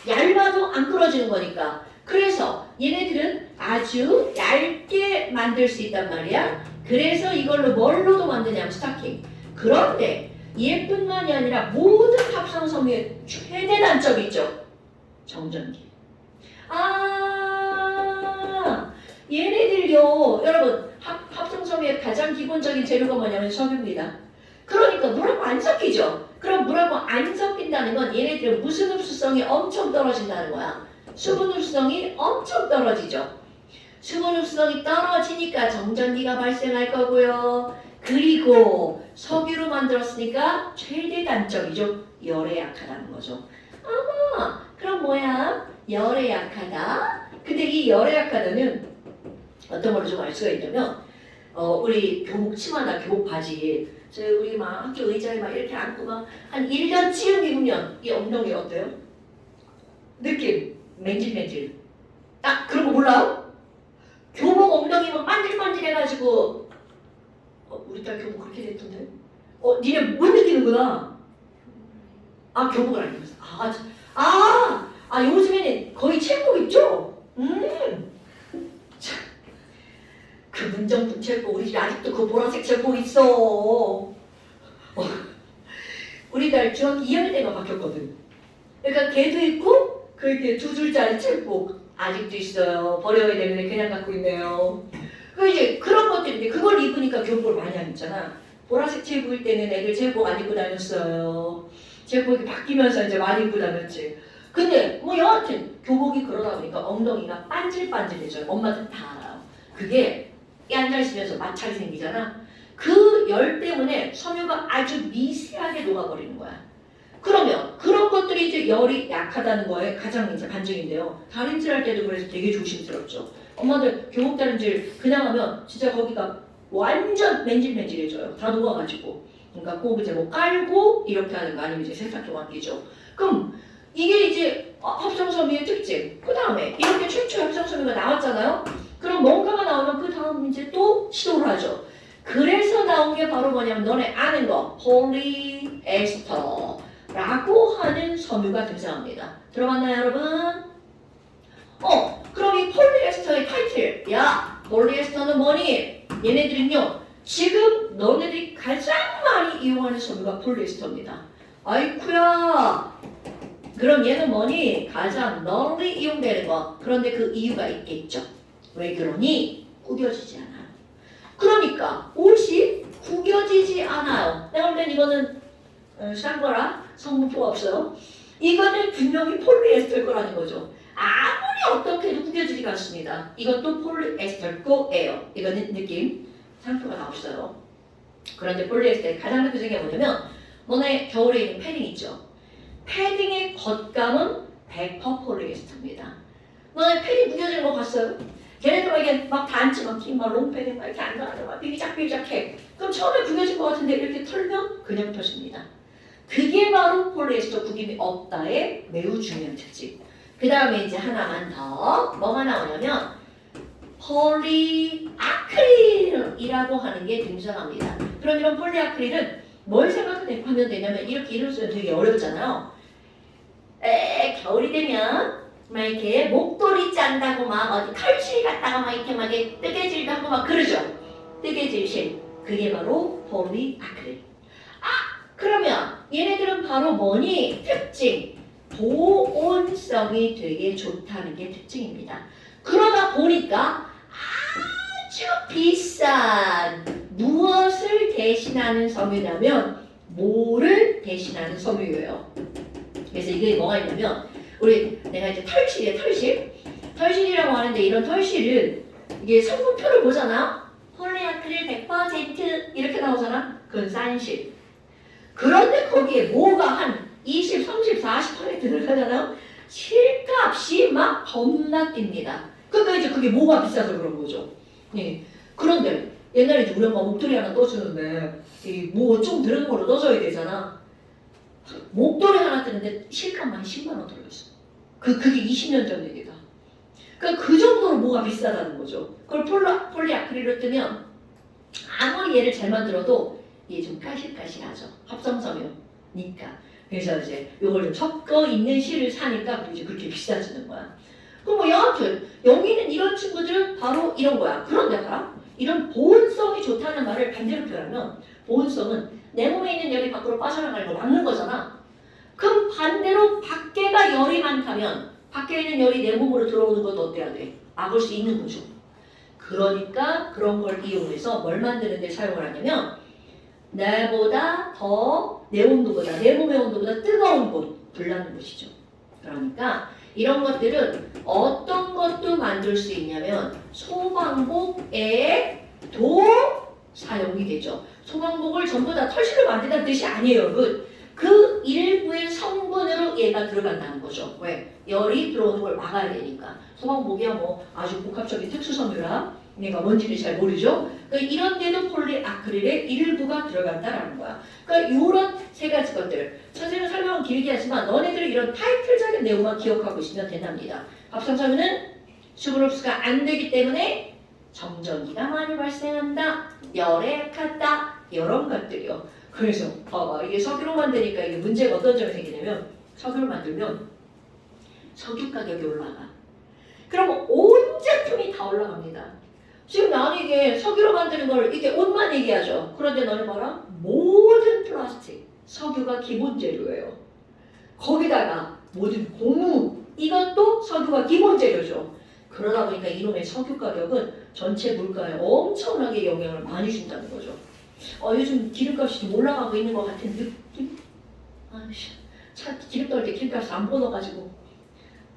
얇아도 안 끊어지는 거니까. 그래서 얘네들은 아주 얇게 만들 수 있단 말이야. 그래서 이걸로 뭘로도 만드냐면 스타킹. 그런데 얘뿐만이 아니라 모든 합성섬유의 최대 단점이 있죠. 정전기. 얘네들요. 여러분 합성섬유의 가장 기본적인 재료가 뭐냐면 석유입니다. 그러니까 물하고 안 섞이죠. 그럼 물하고 안 섞인다는 건 얘네들은 무슨 흡수성이 엄청 떨어진다는 거야. 수분 흡수성이 엄청 떨어지죠. 수분 흡수성이 떨어지니까 정전기가 발생할 거고요. 그리고 석유로 만들었으니까 최대 단점이죠. 열에 약하다는 거죠. 그럼 뭐야? 열에 약하다. 근데 이 열에 약하다는 어떤 걸로 좀 알 수가 있냐면 우리 교복 치마나 교복 바지에 우리 막 학교 의자에 막 이렇게 앉고 막 한 1년쯤 입으면 이 엉덩이 어때요? 느낌 맨질맨질. 그런 거 몰라요? 교복 엉덩이 막 만질만질해가지고 우리 딸 교복 그렇게 됐던데? 니네 못 느끼는구나. 교복을 안 입었어. 요즘에는 거의 체육복 입죠? 그 문정품 체육복 우리 집 아직도 그 보라색 체육복 있어. 우리 딸 중학교 2학년 때만 바뀌었거든. 그러니까 걔도 있고 그 이렇게 2줄짜리 체육복 아직도 있어요. 버려야 되는데 그냥 갖고 있네요. 이제 그런 것들인데 그걸 입으니까 교복을 많이 안 입잖아. 보라색 체육복일 때는 애들 체육복 안 입고 다녔어요. 체육복이 바뀌면서 이제 많이 입고 다녔지. 근데 뭐 여하튼 교복이 그러다 보니까 엉덩이가 반질반질해져요. 엄마들 다 알아요. 그게 앉아있으면서 마찰이 생기잖아. 그 열 때문에 섬유가 아주 미세하게 녹아버리는 거야. 그러면 그런 것들이 이제 열이 약하다는 거에 가장 이제 반증인데요. 다림질 할 때도 그래서 되게 조심스럽죠. 엄마들 교복 다림질 그냥 하면 진짜 거기가 완전 맨질맨질해져요. 다 녹아가지고. 그러니까 꼭 이제 뭐 깔고 이렇게 하는 거 아니면 이제 세탁 동안 끼죠. 그럼 이게 이제 합성섬유의 특징. 그 다음에 이렇게 최초의 합성섬유가 나왔잖아요. 그럼 뭔가가 나오면 그 다음 이제 또 시도를 하죠. 그래서 나온 게 바로 뭐냐면 너네 아는 거 폴리에스터라고 하는 섬유가 등장합니다. 들어봤나요 여러분? 그럼 이 폴리에스터의 타이틀 폴리에스터는 뭐니? 얘네들은요 지금 너네들이 가장 많이 이용하는 섬유가 폴리에스터입니다. 아이쿠야 그럼 얘는 뭐니? 가장 널리 이용되는 거. 그런데 그 이유가 있겠죠. 왜 그러니? 구겨지지 않아요. 그러니까 옷이 구겨지지 않아요. 내가 볼 땐 이거는 싼 거라 성분표가 없어요. 이거는 분명히 폴리에스터일 거라는 거죠. 아무리 어떻게 해도 구겨지지가 않습니다. 이것도 폴리에스터일 거예요. 이거는 느낌 상표가 없어요. 그런데 폴리에스터의 가장 큰 특징이 뭐냐면 너네 겨울에 입는 패딩 있죠? 패딩의 겉감은 100% 폴리에스터입니다. 너네 패딩 구겨지는 거 봤어요? 걔네들 막 이게 막 단지 막 롱패딩 막 이렇게 앉아가지고 막 비비작비비작해. 그럼 처음에 구겨질 것 같은데 이렇게 털면 그냥 펴집니다. 그게 바로 폴리에스터 구김이 없다의 매우 중요한 특징. 그 다음에 이제 하나만 더 뭐가 나오냐면 폴리아크릴이라고 하는 게 등장합니다. 그럼 이런 폴리아크릴은 뭘 생각하면 되냐면 이렇게 이름 쓰면 되게 어렵잖아요. 겨울이 되면 막 이렇게 목도리 짠다고 막 어디 털실 갖다가 막 이렇게 막 뜨개질도 하고 막 그러죠. 뜨개질실. 그게 바로 폴리아크릴. 그러면 얘네들은 바로 뭐니? 특징. 보온성이 되게 좋다는 게 특징입니다. 그러다 보니까 아주 비싼 무엇을 대신하는 섬유냐면 모를 대신하는 섬유예요. 그래서 이게 뭐가 있냐면 내가 이제 털실이에요. 털실이라고 하는데 이런 털실은 이게 성분표를 보잖아. 폴리아크릴 100% 이렇게 나오잖아. 그건 싼 실. 그런데 거기에 뭐가 한 20, 30, 40% 들어가잖아요. 실값이 막 겁나 뜁니다. 그러니까 이제 그게 뭐가 비싸서 그런 거죠. 예. 그런데 옛날에 이제 우리 엄마 목도리 하나 떠주는데 뭐 좀 들은 걸로 떠줘야 되잖아. 목도리 하나 뜨는데 실값만 10만 원 들어있어. 그게 20년 전 얘기다. 그러니까 그 정도로 뭐가 비싸다는 거죠. 그걸 폴리아크릴로 뜨면 아무리 얘를 잘 만들어도 이게 좀 까실까실하죠. 합성섬유니까. 그래서 이제 요걸 좀 섞어 있는 실을 사니까 이제 그렇게 비싸지는 거야. 그럼 뭐 여하튼 여기는 이런 친구들은 바로 이런 거야. 그런데 봐라. 이런 보온성이 좋다는 말을 반대로 표현하면 보온성은 내 몸에 있는 열이 밖으로 빠져나가는 걸 막는 거잖아. 그럼 반대로 밖에가 열이 많다면 밖에 있는 열이 내 몸으로 들어오는 것도 어때야 돼? 막을 수 있는 거죠. 그러니까 그런 걸 이용해서 뭘 만드는 데 사용을 하냐면 나보다 더 내 온도보다 내 몸의 온도보다 뜨거운 곳, 불나는 곳이죠. 그러니까 이런 것들은 어떤 것도 만들 수 있냐면 소방복에 도 사용이 되죠. 소방복을 전부 다 털실로 만든다는 뜻이 아니에요, 여러분. 그 일부의 성분으로 얘가 들어간다는 거죠. 왜? 열이 들어오는 걸 막아야 되니까. 소방복이야 뭐 아주 복합적인 특수섬유라 얘가 뭔지를 잘 모르죠. 그러니까 이런 데도 폴리아크릴의 일부가 들어간다라는 거야. 그러니까 이런 세 가지 것들. 선생님은 설명은 길게 하지만 너네들이 이런 타이틀적인 내용만 기억하고 있으면 된답니다. 합성섬유는 수분 흡수가 안 되기 때문에 정전기가 많이 발생한다. 열에 약하다. 이런 것들이요. 그래서 봐봐 이게 석유로 만드니까 이게 문제가 어떤 점이 생기냐면 석유를 만들면 석유 가격이 올라가. 그럼 온 제품이 다 올라갑니다. 지금 나는 이게 석유로 만드는 걸 이게 옷만 얘기하죠. 그런데 너는 봐라 모든 플라스틱 석유가 기본 재료예요. 거기다가 모든 고무 이것도 석유가 기본 재료죠. 그러다 보니까 이놈의 석유 가격은 전체 물가에 엄청나게 영향을 많이 준다는 거죠. 요즘 기름값이 좀 올라가고 있는 것 같은 느낌? 아이씨, 차 기름 넣을 때 기름값을 안 보너가지고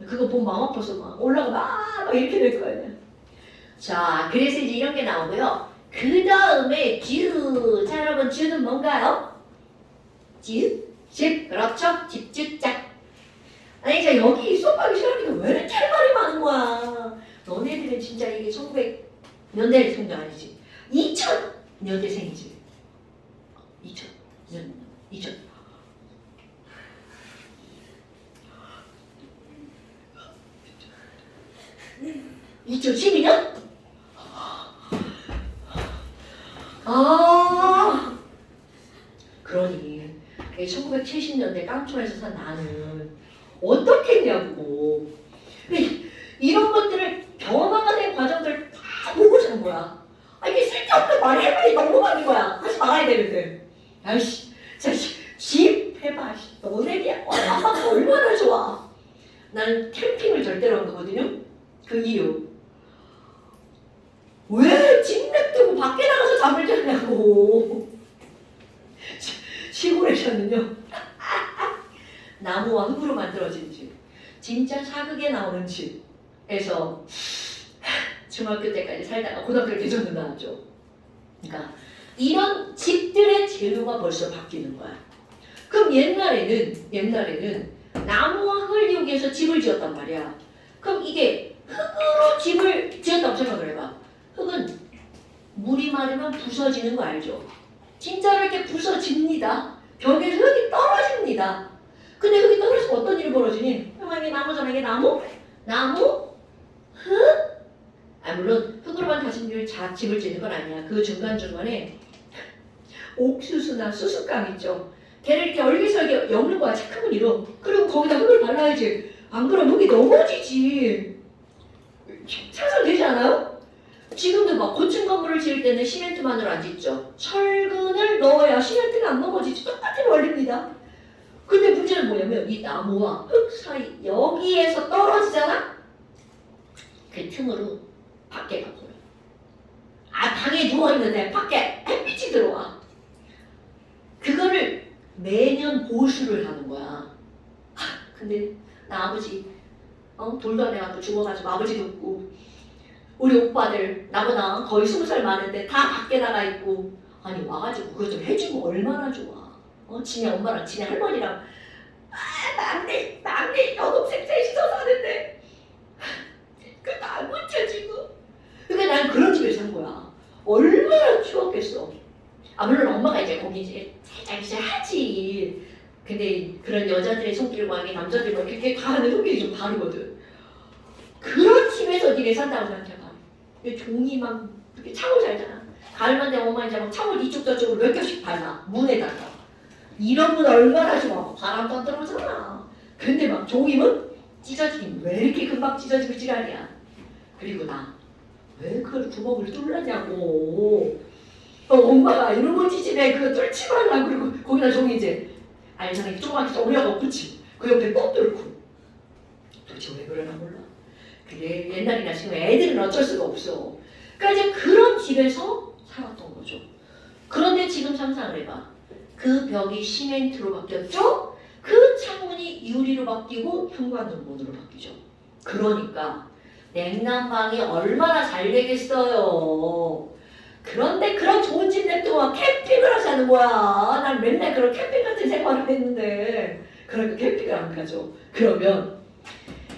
그거 보면 마음 아파서 막 올라가 막 이렇게 될 거예요. 자, 그래서 이제 이런 게 나오고요. 그 다음에 주. 자, 여러분 주는 뭔가요? 집? 집, 그렇죠? 집주짝. 아니, 자 여기 수업하기 싫으니까 왜 이렇게 할 말이 많은 거야? 너네들은 진짜 이게 1900년대 생도 아니지. 2000년대생이지. 2000. 2012년? 그러니 1970년대 깡촌에서 산 나는 어떻게 했냐고. 이런 것들을 변화된 과정들을 다 보고 산 거야. 이게 쓸데없는 말이 할 말이 너무 많은 거야. 하지 말아야 되는데. 아이씨, 자, 집 해봐. 너네들이 아빠가 얼마나 좋아. 난 캠핑을 절대로 안 가거든요. 그 이유. 왜 집 냅두고 밖에 나가서 잠을 자냐고. 시골에서는요. 나무와 흙으로 만들어진 집. 진짜 사극에 나오는 집에서 중학교 때까지 살다가 고등학교를 대전으로 나왔죠. 그러니까 이런 집들의 재료가 벌써 바뀌는 거야. 그럼 옛날에는 나무와 흙을 이용해서 집을 지었단 말이야. 그럼 이게 흙으로 집을 지었다고 생각을 해봐. 흙은 물이 마르면 부서지는 거 알죠? 진짜로 이렇게 부서집니다. 벽에서 흙이 떨어집니다. 근데 흙이 떨어지면 어떤 일이 벌어지니? 이게 나무잖아. 이게 나무? 흙? 물론 흙으로만 다시 집을 짓는 건 아니야. 그 중간중간에 옥수수나 수수깡 있죠. 걔를 이렇게 얼기설기 엮는 거야. 차 큰 무늬로. 그리고 거기다 흙을 발라야지. 안 그러면 흙이 넘어지지. 상상되지 않아요? 지금도 막 고층 건물을 지을 때는 시멘트만으로 안 짓죠. 철근을 넣어야 시멘트가 안 넘어지지. 똑같은 원리입니다. 근데 문제는 뭐냐면 이 나무와 흙 사이 여기에서 떨어지잖아? 그 틈으로 밖에 가버려. 방에 누워있는데 밖에 햇빛이 들어와. 그거를 매년 보수를 하는 거야. 근데 나 아버지 돌도 안 해갖고 죽어가지고 아버지도 없고 우리 오빠들 나보다 거의 20살 많은데 다 밖에 나가 있고 아니 와가지고 그거 좀 해주면 얼마나 좋아. 지네 엄마랑 지네 할머니랑 막내 여동생 셋이서 사는데 그거 안 고쳐지고. 그러니까 난 그런 집에서 산 거야. 얼마나 추웠겠어. 물론 엄마가 이제 거기 이제 살짝 이제 하지. 근데 그런 여자들의 손길과 남자들과 그렇게 가는 손길이 좀 다르거든. 그런 집에서 니네 산다고 생각해봐. 종이만 이렇게 창을 살잖아. 가을만 되면 엄마 이제 막 창을 이쪽 저쪽으로 몇 겹씩 발라. 문에다가. 이런 문 얼마나 좋아. 바람도 안 들어오잖아. 근데 막 종이문 찢어지긴 왜 이렇게 금방 찢어지고 지랄이야. 그리고 나 왜 그걸 구멍을 뚫느냐고. 엄마가 이놈의 집에 그거 뚫지 말라. 그리고 거기다 종이 이제 알잖아. 이렇게 조그맣게 올려가 붙이. 그 옆에 뻑 뚫고. 도대체 왜 그러나 몰라. 그래 옛날이나 지금 애들은 어쩔 수가 없어. 그러니까 이제 그런 집에서 살았던 거죠. 그런데 지금 상상을 해봐. 그 벽이 시멘트로 바뀌었죠? 그 창문이 유리로 바뀌고 현관문으로 바뀌죠. 그러니까 냉난방이 얼마나 잘 되겠어요. 그런데 그런 좋은 집 냅두고 캠핑을 하자는 거야. 난 맨날 그런 캠핑 같은 생활을 했는데 그러니까 캠핑을 안 가죠. 그러면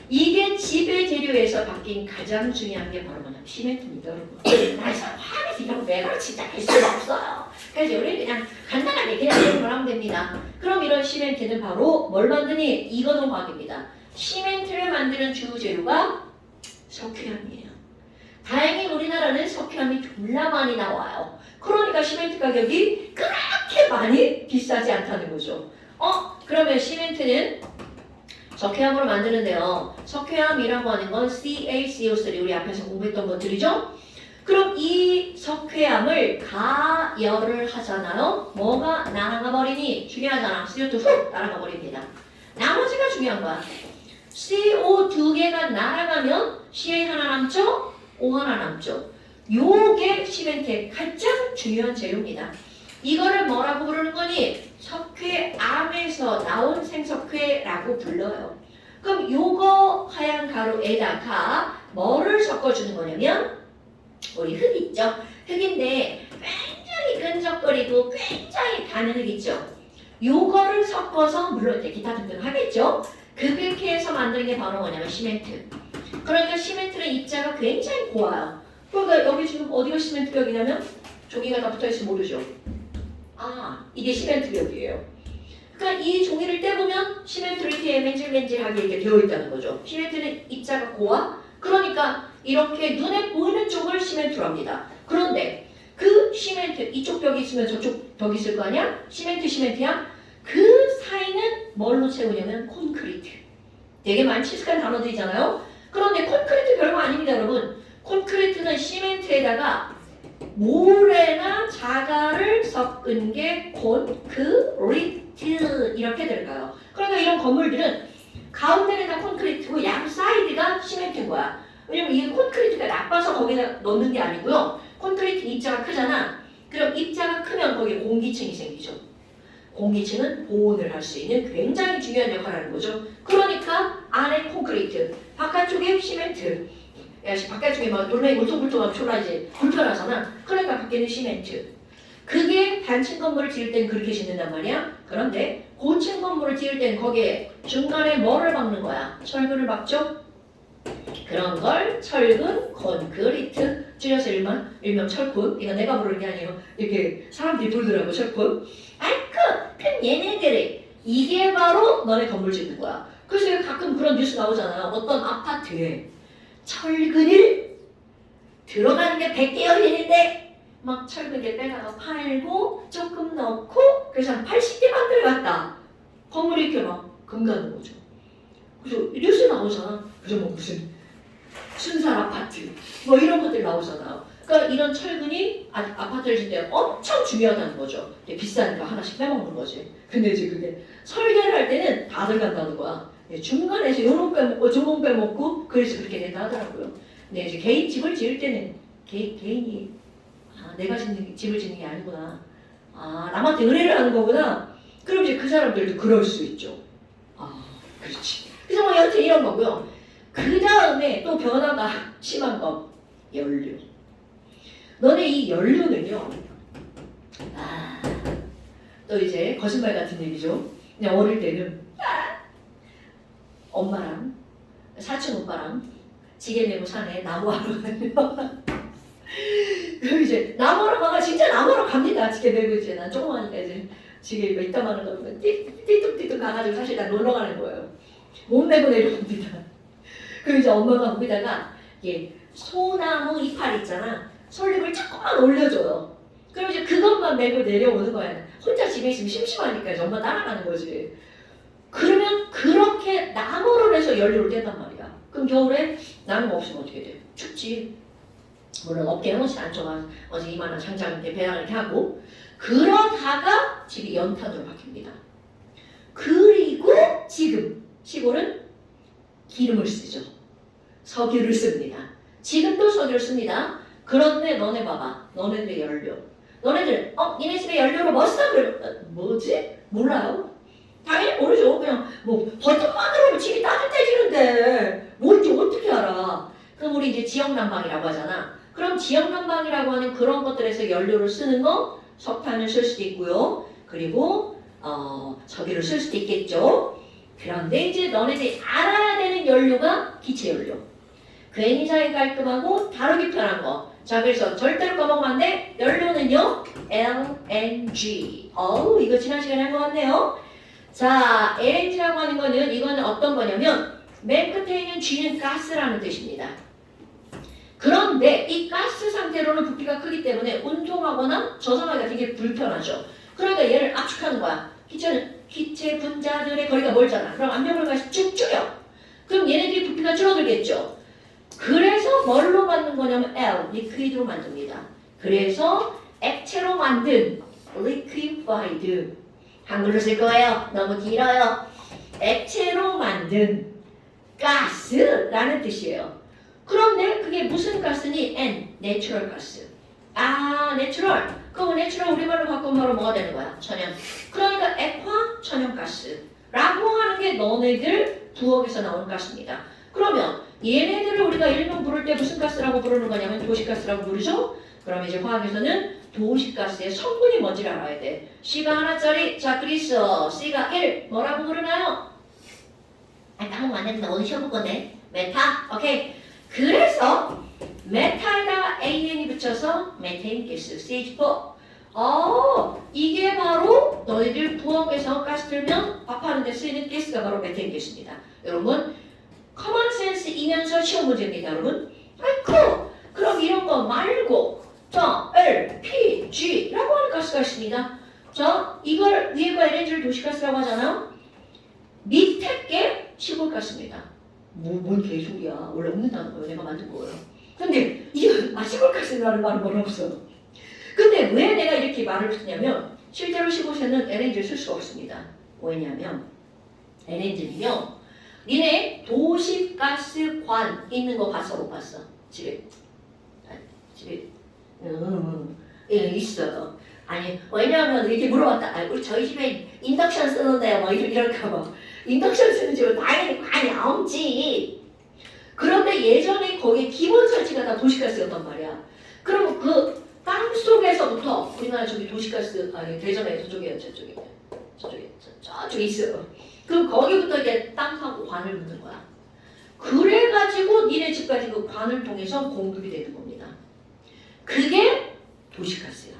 이게 집의 재료에서 바뀐 가장 중요한 게 바로 뭐냐면 시멘트입니다, 여러분. 그래서 화내서 이런 왜 가르치자 할 수가 없어요. 그래서 우리 그냥 간단하게 그냥 이런 걸 하면 됩니다. 그럼 이런 시멘트는 바로 뭘 만드니? 이거동화학입니다. 시멘트를 만드는 주 재료가 석회암이에요. 다행히 우리나라는 석회암이 졸라 많이 나와요. 그러니까 시멘트 가격이 그렇게 많이 비싸지 않다는 거죠. 그러면 시멘트는 석회암으로 만드는데요. 석회암이라고 하는 건 CaCO3 우리 앞에서 공부했던 것들이죠. 그럼 이 석회암을 가열을 하잖아요. 뭐가 날아가 버리니? 중요하잖아. CO2 훅 날아가 버립니다. 나머지가 중요한 거야. CO 2개가 날아가면 CA 하나 남죠? O 하나 남죠? 요게 시멘트의 가장 중요한 재료입니다. 이거를 뭐라고 부르는 거니? 석회암에서 나온 생석회라고 불러요. 그럼 요거 하얀 가루에다가 뭐를 섞어주는 거냐면 우리 흙 있죠? 흙인데 굉장히 끈적거리고 굉장히 가는 흙 있죠? 요거를 섞어서 물론 이제 기타 등등 하겠죠? 그렇게 해서 만드는 게 바로 뭐냐면 시멘트. 그러니까 시멘트는 입자가 굉장히 고와요. 그러니까 여기 지금 어디가 시멘트 벽이냐면 종이가 다 붙어있으면 모르죠? 이게 시멘트 벽이에요. 그러니까 이 종이를 떼보면 시멘트를 이렇게 맨질맨질하게 이렇게 되어 있다는 거죠. 시멘트는 입자가 고와. 그러니까 이렇게 눈에 보이는 쪽을 시멘트로 합니다. 그런데 그 시멘트 이쪽 벽이 있으면 저쪽 벽이 있을 거 아니야? 시멘트야. 그 사이는 뭘로 채우냐면 콘크리트. 되게 많이 친숙한 단어들이잖아요. 그런데 콘크리트 별거 아닙니다, 여러분. 콘크리트는 시멘트에다가 모래나 자갈을 섞은 게 콘크리트 이렇게 들어가요. 그러니까 이런 건물들은 가운데는 다 콘크리트고 양 사이드가 시멘트인 거야. 왜냐면 이게 콘크리트가 나빠서 거기다 넣는 게 아니고요. 콘크리트 입자가 크잖아. 그럼 입자가 크면 거기에 공기층이 생기죠. 공기층은 보온을 할 수 있는 굉장히 중요한 역할을 하는 거죠. 그러니까 안에 콘크리트, 바깥쪽에 시멘트. 바깥쪽에 막 놀라이 울퉁불퉁하고 졸라지 불편하잖아. 그러니까 밖에는 시멘트. 그게 단층 건물을 지을 땐 그렇게 짓는단 말이야. 그런데 고층 건물을 지을 땐 거기에 중간에 뭐를 박는 거야? 철근을 박죠? 그런 걸 철근, 콘크리트, 줄여서 일명 철콘. 이거 내가 부르는 게 아니에요. 이렇게 사람들이 부르더라고, 철콘. 그럼 얘네들이 이게 바로 너네 건물 짓는 거야. 그래서 가끔 그런 뉴스 나오잖아요. 어떤 아파트에 철근을 들어가는 게 100개 열리는데 막 철근을 빼다가 팔고 조금 넣고 그래서 한 80개 만들어갔다. 건물이 이렇게 막 금가는 거죠. 그래서 뉴스 나오잖아. 그래서 뭐 무슨 순살 아파트 뭐 이런 것들 나오잖아요. 그러니까 이런 철근이 아파트를 짓 때 엄청 중요하다는 거죠. 비싸니까 하나씩 빼먹는 거지. 근데 이제 그게 설계를 할 때는 다 들어간다는 거야. 중간에서 요놈 빼먹고 저놈 빼먹고 그래서 그렇게 된다 하더라고요. 근데 이제 개인 집을 지을 때는 개인이 내가 집을 짓는 게 아니구나. 남한테 의뢰를 하는 거구나. 그럼 이제 그 사람들도 그럴 수 있죠. 그렇지. 그래서 뭐 여튼 이런 거고요. 그 다음에 또 변화가 심한 거 연료. 너네 이 연료는요. 또 이제 거짓말 같은 얘기죠. 그냥 어릴 때는 엄마랑 사촌 오빠랑 지게 내고 산에 나무하러 가요. 그럼 이제 나무하러 가가 진짜 나무하러 갑니다. 지게 내고 이제 난 조그마니까 이제 지게 이거 이따만한 거 띠뚝띠뚝 가가지고 사실 난 놀러 가는 거예요. 못 메고 내려옵니다. 그럼 이제 엄마가 거기다가 이게 소나무 이파리 있잖아. 솔잎을 조금만 올려줘요. 그럼 이제 그것만 메고 내려오는 거야. 혼자 집에 있으면 심심하니까 이제 엄마 따라가는 거지. 그러면 그렇게 나무를 해서 연료를 뗀단 말이야. 그럼 겨울에 나무가 없으면 어떻게 돼? 춥지. 물론 어깨에 놓지 않죠. 어제 이만한 장장 배낭을 이렇게 하고. 그러다가 집이 연탄으로 바뀝니다. 그리고 지금 시골은 기름을 쓰죠. 석유를 씁니다. 지금도 석유를 씁니다. 그런데 너네 봐봐. 너네들의 연료. 너네들 니네 집에 연료로 뭐 써? 뭐지? 몰라요? 당연히 모르죠. 그냥 뭐 버튼만으로 집이 따뜻해지는데 뭔지 어떻게 알아? 그럼 우리 이제 지역 난방이라고 하잖아. 그럼 지역 난방이라고 하는 그런 것들에서 연료를 쓰는 거 석탄을 쓸 수도 있고요. 그리고 저기를 쓸 수도 있겠죠. 그런데 이제 너네들이 알아야 되는 연료가 기체 연료. 굉장히 깔끔하고 다루기 편한 거. 자, 그래서 절대로 까먹으면 안 돼. 연료는요, LNG. 이거 지난 시간에 한 것 같네요. 자, LNG라고 하는 거는 이거는 어떤 거냐면 맨 끝에 있는 G는 가스라는 뜻입니다. 그런데 이 가스 상태로는 부피가 크기 때문에 운송하거나 저장하기가 되게 불편하죠. 그러니까 얘를 압축하는 거야. 기체 분자들의 거리가 멀잖아. 그럼 압력을 가서 쭉 줄여. 그럼 얘네들이 부피가 줄어들겠죠. 그래서 뭘로 만든 거냐면 L, 리퀴드로 만듭니다. 그래서 액체로 만든 liquefied, 한글로 쓸 거예요. 너무 길어요. 액체로 만든 가스라는 뜻이에요. 그런데 그게 무슨 가스니? N, 내추럴 가스. 내추럴. 그럼 내추럴 우리말로 바꾸면 바로 뭐가 되는 거야? 천연. 그러니까 액화 천연가스라고 하는 게 너네들 부엌에서 나오는 가스입니다. 그러면 얘네들을 우리가 일명 부를 때 무슨 가스라고 부르는 거냐면 도시가스라고 부르죠? 그럼 이제 화학에서는 도시가스의 성분이 뭔지를 알아야 돼. C가 하나짜리, 자 그리스, C가 1, 뭐라고 부르나요? 까먹으면 안 됩니다. 오늘 시험 볼 건데. 메타, 오케이. 그래서 메탈에다가 AN이 붙여서 메테인 가스, CH4. 이게 바로 너희들 부엌에서 가스 틀면 밥하는 데 쓰이는 가스가 바로 메테인 가스입니다. 여러분, 커먼 센스이면서 시험 문제입니다, 여러분. 아이쿠! 그럼 이런 거 말고, 자, LPG라고 하는 가스가 있습니다. 자, 이걸 위에가 LNG를 도시가스라고 하잖아요. 밑에 게 시골가스입니다. 뭔 개소리야. 원래 없는 단어예요. 내가 만든 거예요. 근데 이거 시골가스라는 말은 없어. 근데 왜 내가 이렇게 말을 쓰냐면 실제로 시골에는 LNG를 쓸 수가 없습니다. 왜냐면 LNG는요. 니네 도시가스관 있는 거 봤어 못 봤어? 집에 있어. 아니 왜냐면 이렇게 물어봤다. 우리 저희 집에 인덕션 쓰는데요. 뭐 이럴까 봐. 인덕션 쓰는 집은 당연히 관이 없지. 그런데 예전에 거기에 기본 설치가 다 도시가스였단 말이야. 그럼 그 땅 속에서부터 우리나라 저기 도시가스 대전에 저쪽에 있어. 그럼 거기부터 이제 땅하고 관을 묻는 거야. 그래가지고 니네 집까지 그 관을 통해서 공급이 되는 겁니다. 그게 도시가스야.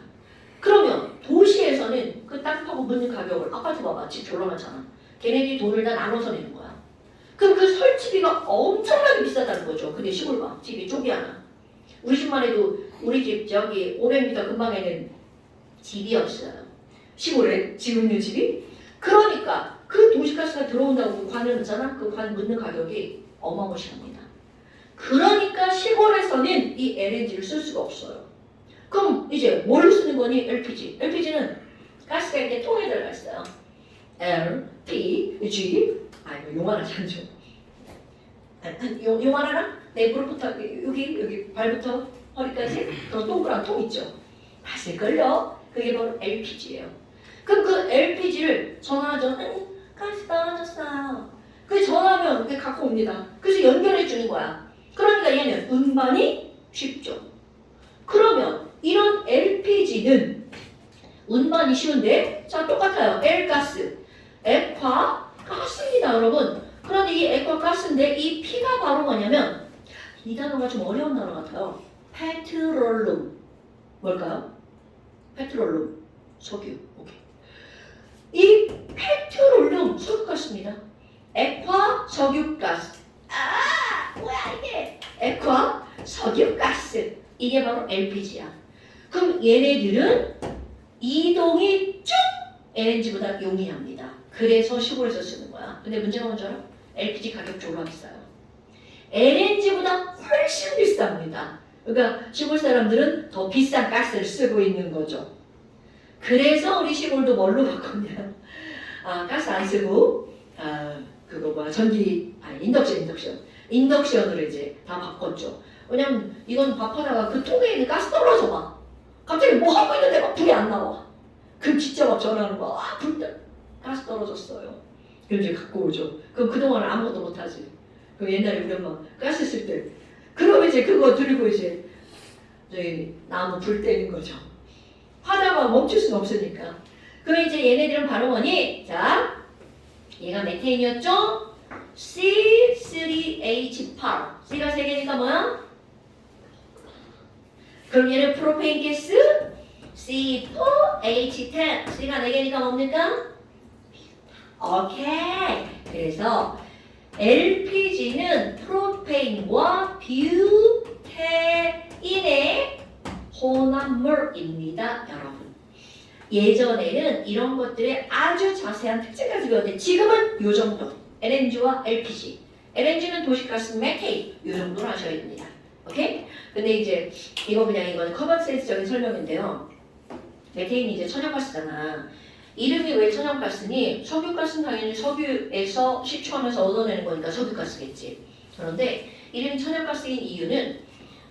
그러면 도시에서는 그 땅 파고 묻는 가격을 아파트 봐봐. 집 졸라 많잖아. 걔네들이 돈을 다 나눠서 내는 거야. 그럼 그 설치비가 엄청나게 비싸다는 거죠. 근데 시골 봐. 집이 쪽이 하나. 우리 집만 해도 우리 집 저기 500m 근방에는 집이 없어요. 시골에 지금 있는 집이. 그러니까 그 도시가스가 들어온다고 관을 넣잖아. 그 관 묻는 가격이 어마무시합니다. 그러니까 시골에서는 이 LNG를 쓸 수가 없어요. 그럼 이제 뭘로 쓰는 거니? LPG. LPG는 가스가 이렇게 통에 들어가 있어요. LPG. 이거 용어하지 않죠. 용어하나? 내 무릎부터 여기 발부터 허리까지 그 동그란 통 있죠. 봤을걸요? 그게 바로 LPG예요. 그럼 그 LPG를 전화하죠. 가스 떨어졌어요. 그 전화하면 그게 갖고 옵니다. 그래서 연결해 주는 거야. 그러니까 얘는 운반이 쉽죠. 그러면 이런 LPG는 운반이 쉬운데 자 똑같아요. L가스, 액화 가스입니다, 여러분. 그런데 이 액화 가스인데 이 P가 바로 뭐냐면 이 단어가 좀 어려운 단어 같아요. 페트롤룸. 뭘까요? 페트롤룸. 석유. 오케이. 이 페트롤룸 석유가스입니다. 액화 석유가스. 뭐야 이게? 액화 석유가스. 이게 바로 LPG야. 그럼 얘네들은 이동이 쭉 LNG보다 용이합니다. 그래서 시골에서 쓰는 거야. 근데 문제가 뭔지 알아? LPG 가격 졸라 비싸요. LNG보다 훨씬 비쌉니다. 그러니까 시골 사람들은 더 비싼 가스를 쓰고 있는 거죠. 그래서 우리 시골도 뭘로 바꿨냐? 가스 안 쓰고 인덕션으로 이제 다 바꿨죠. 왜냐면 이건 밥하다가 그 통에 있는 가스 떨어져 봐. 갑자기 뭐 하고 있는데 막 불이 안 나와. 그럼 진짜 막 전화하는 거야. 가스 떨어졌어요. 그럼 이제 갖고 오죠. 그럼 그동안 아무것도 못하지. 그 옛날에 우리 엄마 가스 쓸 때. 그럼 이제 그거 들고 이제 저희 나무 불 때는 거죠. 하다가 멈출 수는 없으니까. 그럼 이제 얘네들은 바로 뭐니? 자, 얘가 메테인이었죠? C3H8. C가 3개니까 뭐야? 그럼 얘는 프로페인 가스 C4H10. C가 4개니까 뭡니까? 오케이. 그래서 LPG는 프로페인과 뷰테인의 혼합물입니다, 여러분. 예전에는 이런 것들의 아주 자세한 특징까지 배웠는데 지금은 요 정도. LNG와 LPG. LNG는 도시가스 메테인. 요 정도로 하셔야 됩니다. 오케이? 근데 이제 이거는 커먼센스적인 설명인데요. 메테인이 이제 천연가스잖아. 이름이 왜 천연가스니? 석유가스는 당연히 석유에서 식초하면서 얻어내는 거니까 석유가스겠지. 그런데 이름이 천연가스인 이유는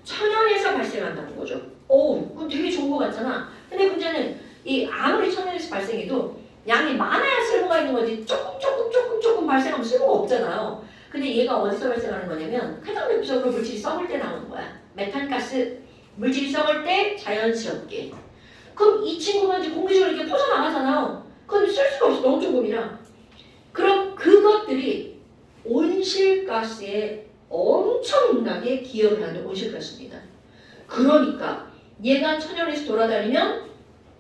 천연에서 발생한다는 거죠. 오, 그럼 되게 좋은 거 같잖아. 근데 문제는 이 아무리 천연에서 발생해도 양이 많아야 쓸모가 있는 거지 조금 발생하면 쓸모가 없잖아요. 근데 얘가 어디서 발생하는 거냐면 가장 대표적으로 물질이 썩을 때 나오는 거야. 메탄가스. 물질이 썩을 때 자연스럽게. 그럼 이 친구가 이제 공기중으로 이렇게 퍼져나가잖아요. 그럼 쓸 수가 없어. 너무 조금이라. 그럼 그것들이 온실가스에 엄청나게 기여를 하는 온실가스입니다. 그러니까 얘가 천연에서 돌아다니면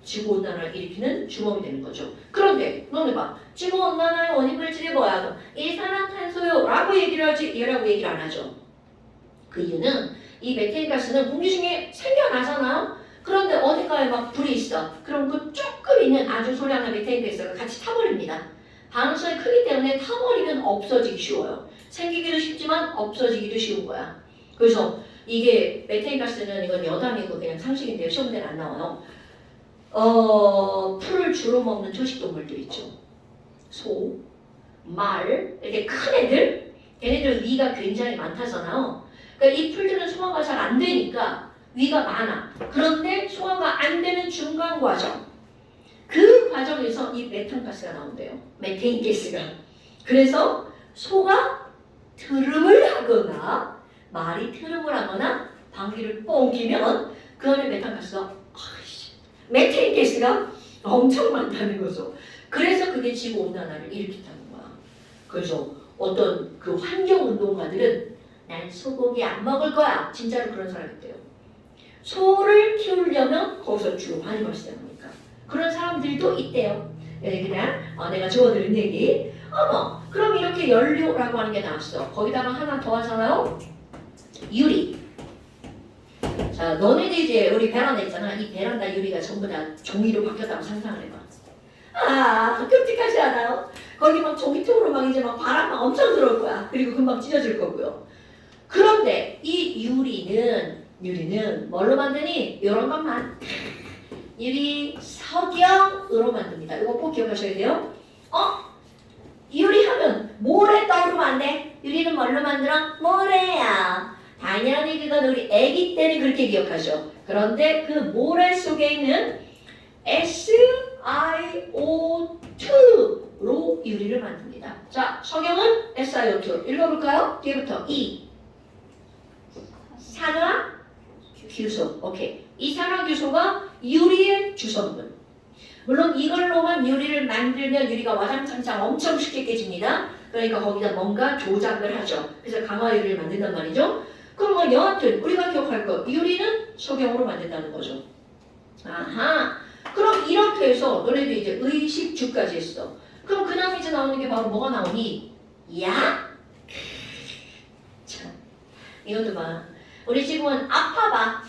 지구온난화를 일으키는 주범이 되는 거죠. 그런데 너네 봐. 지구온난화의 원인 물질이 뭐야? 그럼 일산화탄소요 라고 얘기를 하지 얘라고 얘기를 안 하죠. 그 이유는 이 메테인 가스는 공기 중에 생겨나잖아요. 그런데 어딘가에 막 불이 있어. 그럼 그 조금 있는 아주 소량의 메테인 가스가 같이 타버립니다. 반응성이 크기 때문에 타버리면 없어지기 쉬워요. 생기기도 쉽지만 없어지기도 쉬운 거야. 그래서 이게 메테인 가스는 이건 여담이고 그냥 상식인데요. 시험 문제는 안 나와요. 풀을 주로 먹는 초식동물들 있죠. 소, 말, 이렇게 큰 애들, 걔네들 위가 굉장히 많다잖아요. 그러니까 이 풀들은 소화가 잘 안 되니까 위가 많아. 그런데 소화가 안 되는 중간 과정, 그 과정에서 이 메탄가스가 나온대요. 메테인 가스가. 그래서 소가 트름을 하거나 말이 트름을 하거나 방귀를 뻥 끼면 그 안에 메탄가스가 메테인 가스가 엄청 많다는 거죠. 그래서 그게 지구온난화를 일으킨다는 거야. 그래서 어떤 그 환경운동가들은 난 소고기 안 먹을 거야. 진짜로 그런 사람이 있대요. 소를 키우려면 거기서 주로 많이 발생하니까. 그런 사람들도 있대요. 그냥 내가 주워들은 얘기. 어머, 그럼 이렇게 연료라고 하는 게 나왔어. 거기다가 하나 더 하잖아요. 유리. 자, 너네들 이제 우리 베란다 있잖아. 이 베란다 유리가 전부 다 종이로 바뀌었다고 상상을 해봐. 아, 끔찍하지 않아요? 거기 막 종이 통으로 막 이제 막 바람 막 엄청 들어올 거야. 그리고 금방 찢어질 거고요. 그런데 이 유리는 뭘로 만드니? 이런 것만. 유리 석영으로 만듭니다. 이거 꼭 기억하셔야 돼요. 유리하면 모래 떠오르면 안 돼. 유리는 뭘로 만들어? 모래야. 당연히 그건 우리 아기 때는 그렇게 기억하죠. 그런데 그 모래 속에 있는 SiO2로 유리를 만듭니다. 자, 석영은 SiO2. 읽어볼까요? 뒤에부터 산화규소. 오케이. 이 산화규소가 유리의 주성분. 물론 이걸로만 유리를 만들면 유리가 와장창창 엄청 쉽게 깨집니다. 그러니까 거기다 뭔가 조작을 하죠. 그래서 강화 유리를 만든단 말이죠. 그럼 뭐 여하튼 우리가 기억할 거 유리는 석영으로 만든다는 거죠. 아하. 그럼 이렇게 해서 너네도 이제 의식주까지 했어. 그럼 그 다음에 이제 나오는 게 바로 뭐가 나오니? 약. 참. 이것도 봐. 우리 지금은 아파봐.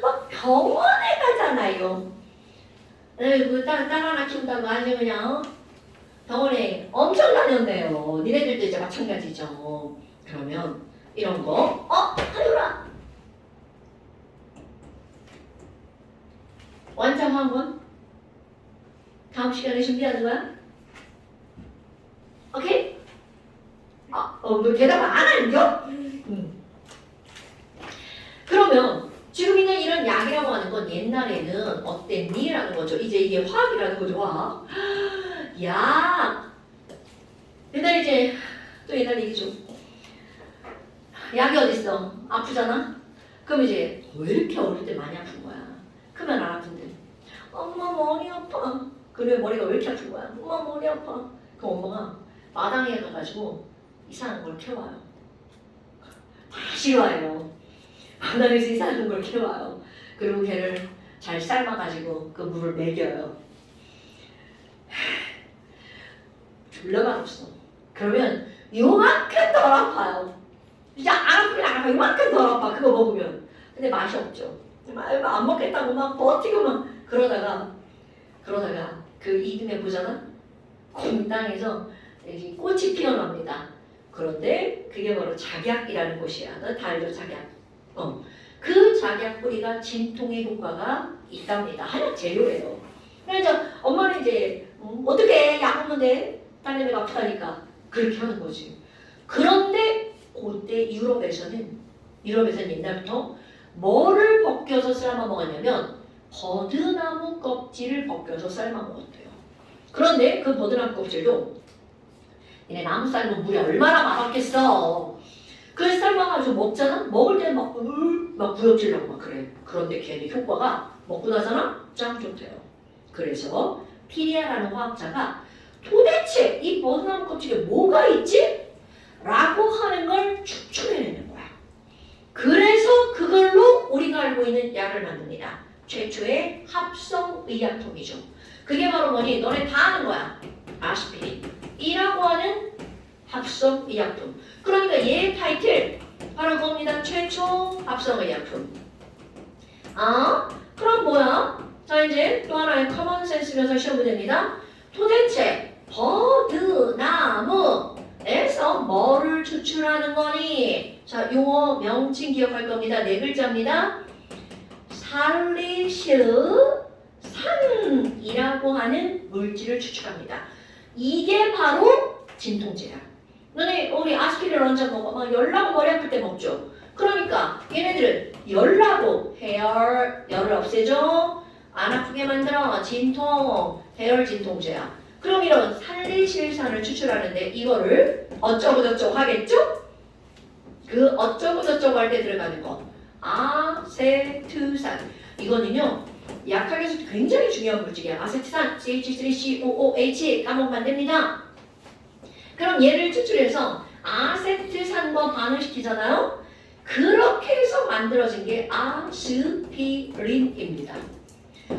막 병원에 가잖아요. 에이구 딸 하나 키운다고 아주 그냥 병원에 엄청 다녔네요. 니네들도 이제 마찬가지죠. 그러면 이런 거 하유라 완성 한번 다음 시간에 준비하는 거야? 오케이? 너 대답 안 하는겨? 그러면 지금 있는 이런 약이라고 하는 건 옛날에는 어땠니? 라는 거죠. 이제 이게 화학이라는 거죠. 화학. 약. 옛날에 이제 또 옛날 얘기죠. 약이 어딨어? 아프잖아? 그럼 이제 왜 이렇게 어릴 때 많이 아픈 거야? 크면 안 아픈데. 엄마 머리 아파. 그래 머리가 왜 이렇게 아픈 거야? 엄마 머리 아파. 그럼 엄마가 마당에 가가지고 이상한 걸 캐와요. 다시 와요. 마당에서 이상한 걸 캐와요. 그리고 걔를 잘 삶아가지고 그 물을 먹여요. 졸라 맛없어. 그러면 요만큼 덜 아파요. 진짜 안 아프긴 안 아파. 요만큼 덜 아파. 그거 먹으면. 근데 맛이 없죠. 안 먹겠다고 막 버티고 막 그러다가 그 이듬해 보잖아. 공땅에서 꽃이 피어납니다. 그런데 그게 바로 작약이라는 것이야. 너 다 알죠? 작약. 그 작약 뿌리가 진통의 효과가 있답니다. 한약 재료예요. 그래서 엄마는 이제 어떻게 약 먹는데 딸내미가 아프다니까 그렇게 하는 거지. 그런데 그때 유럽에서는 옛날부터 뭐를 벗겨서 삶아 먹었냐면 버드나무 껍질을 벗겨서 삶아 먹었대요. 그런데 그 버드나무 껍질도 얘네 나무 삶은 물이 얼마나 맛없겠어. 그래서 삶아가지고 먹잖아? 먹을 때는 막 부역질라고 막 그래. 그런데 걔네 효과가 먹고 나잖아? 짱 좋대요. 그래서 피리아라는 화학자가 도대체 이 버드나무 껍질에 뭐가 있지? 라고 하는 걸 추출해내는 거야. 그래서 그걸로 우리가 알고 있는 약을 만듭니다. 최초의 합성의약품이죠. 그게 바로 뭐니? 너네 다 아는 거야. 아스피린이라고 하는 합성의약품. 그러니까 얘 타이틀 바로 그겁니다. 최초 합성의약품. 그럼 뭐야? 자 이제 또 하나의 커먼센스 묘사 시험 문제입니다. 도대체 버드나무에서 뭐를 추출하는 거니? 자 용어 명칭 기억할 겁니다. 네 글자입니다. 살리실산이라고 하는 물질을 추출합니다. 이게 바로 진통제야. 너네 우리 아스피린 언제 먹어? 막 열나고 머리 아플 때 먹죠. 그러니까 얘네들은 열나고 열을 없애줘. 안 아프게 만들어. 진통, 해열 진통제야. 그럼 이런 살리실산을 추출하는데 이거를 어쩌고저쩌고 하겠죠? 그 어쩌고저쩌고 할 때 들어가는 거. 아세트산. 이거는요. 약학에서 굉장히 중요한 물질이야. 아세트산, CH3COOH 까먹으면 안 됩니다. 그럼 얘를 추출해서 아세트산과 반응시키잖아요. 그렇게 해서 만들어진 게 아스피린입니다.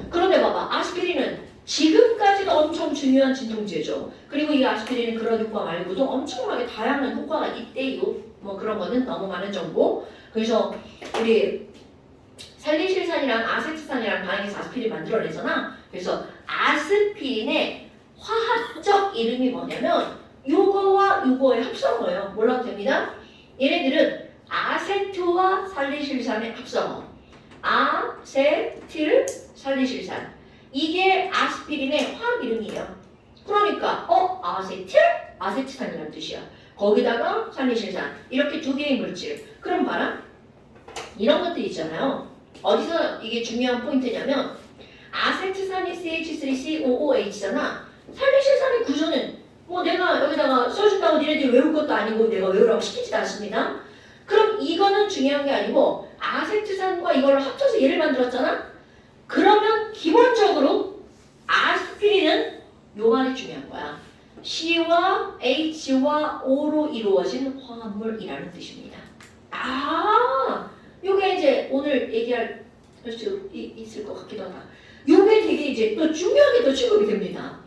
그런데 봐봐. 아스피린은 지금까지도 엄청 중요한 진통제죠. 그리고 이 아스피린은 그런 효과 말고도 엄청나게 다양한 효과가 있대요. 뭐 그런 거는 너무 많은 정보. 그래서 우리 살리실산이랑 아세트산이랑 반응해서 아스피린 만들어내잖아. 그래서 아스피린의 화학적 이름이 뭐냐면 요거와 요거의 합성어예요. 몰라도 됩니다. 얘네들은 아세트와 살리실산의 합성어. 아세틸 살리실산. 이게 아스피린의 화학 이름이에요. 그러니까 아세틸? 아세트산이라는 뜻이야. 거기다가 살리실산. 이렇게 두 개의 물질. 그럼 봐라. 이런 것들 있잖아요. 어디서 이게 중요한 포인트냐면 아세트산이 CH3COOH잖아. 살리실산의 구조는 뭐 내가 여기다가 써준다고 니네들이 외울 것도 아니고 내가 외우라고 시키지도 않습니다. 그럼 이거는 중요한 게 아니고 아세트산과 이걸 합쳐서 얘를 만들었잖아. 그러면 기본적으로 아스피린은 요 말이 중요한 거야. C와 H와 O로 이루어진 화합물이라는 뜻입니다. 요게 이제 오늘 얘기할 수 있을 것 같기도 하다. 요게 되게 이제 또 중요하게 또 취급이 됩니다.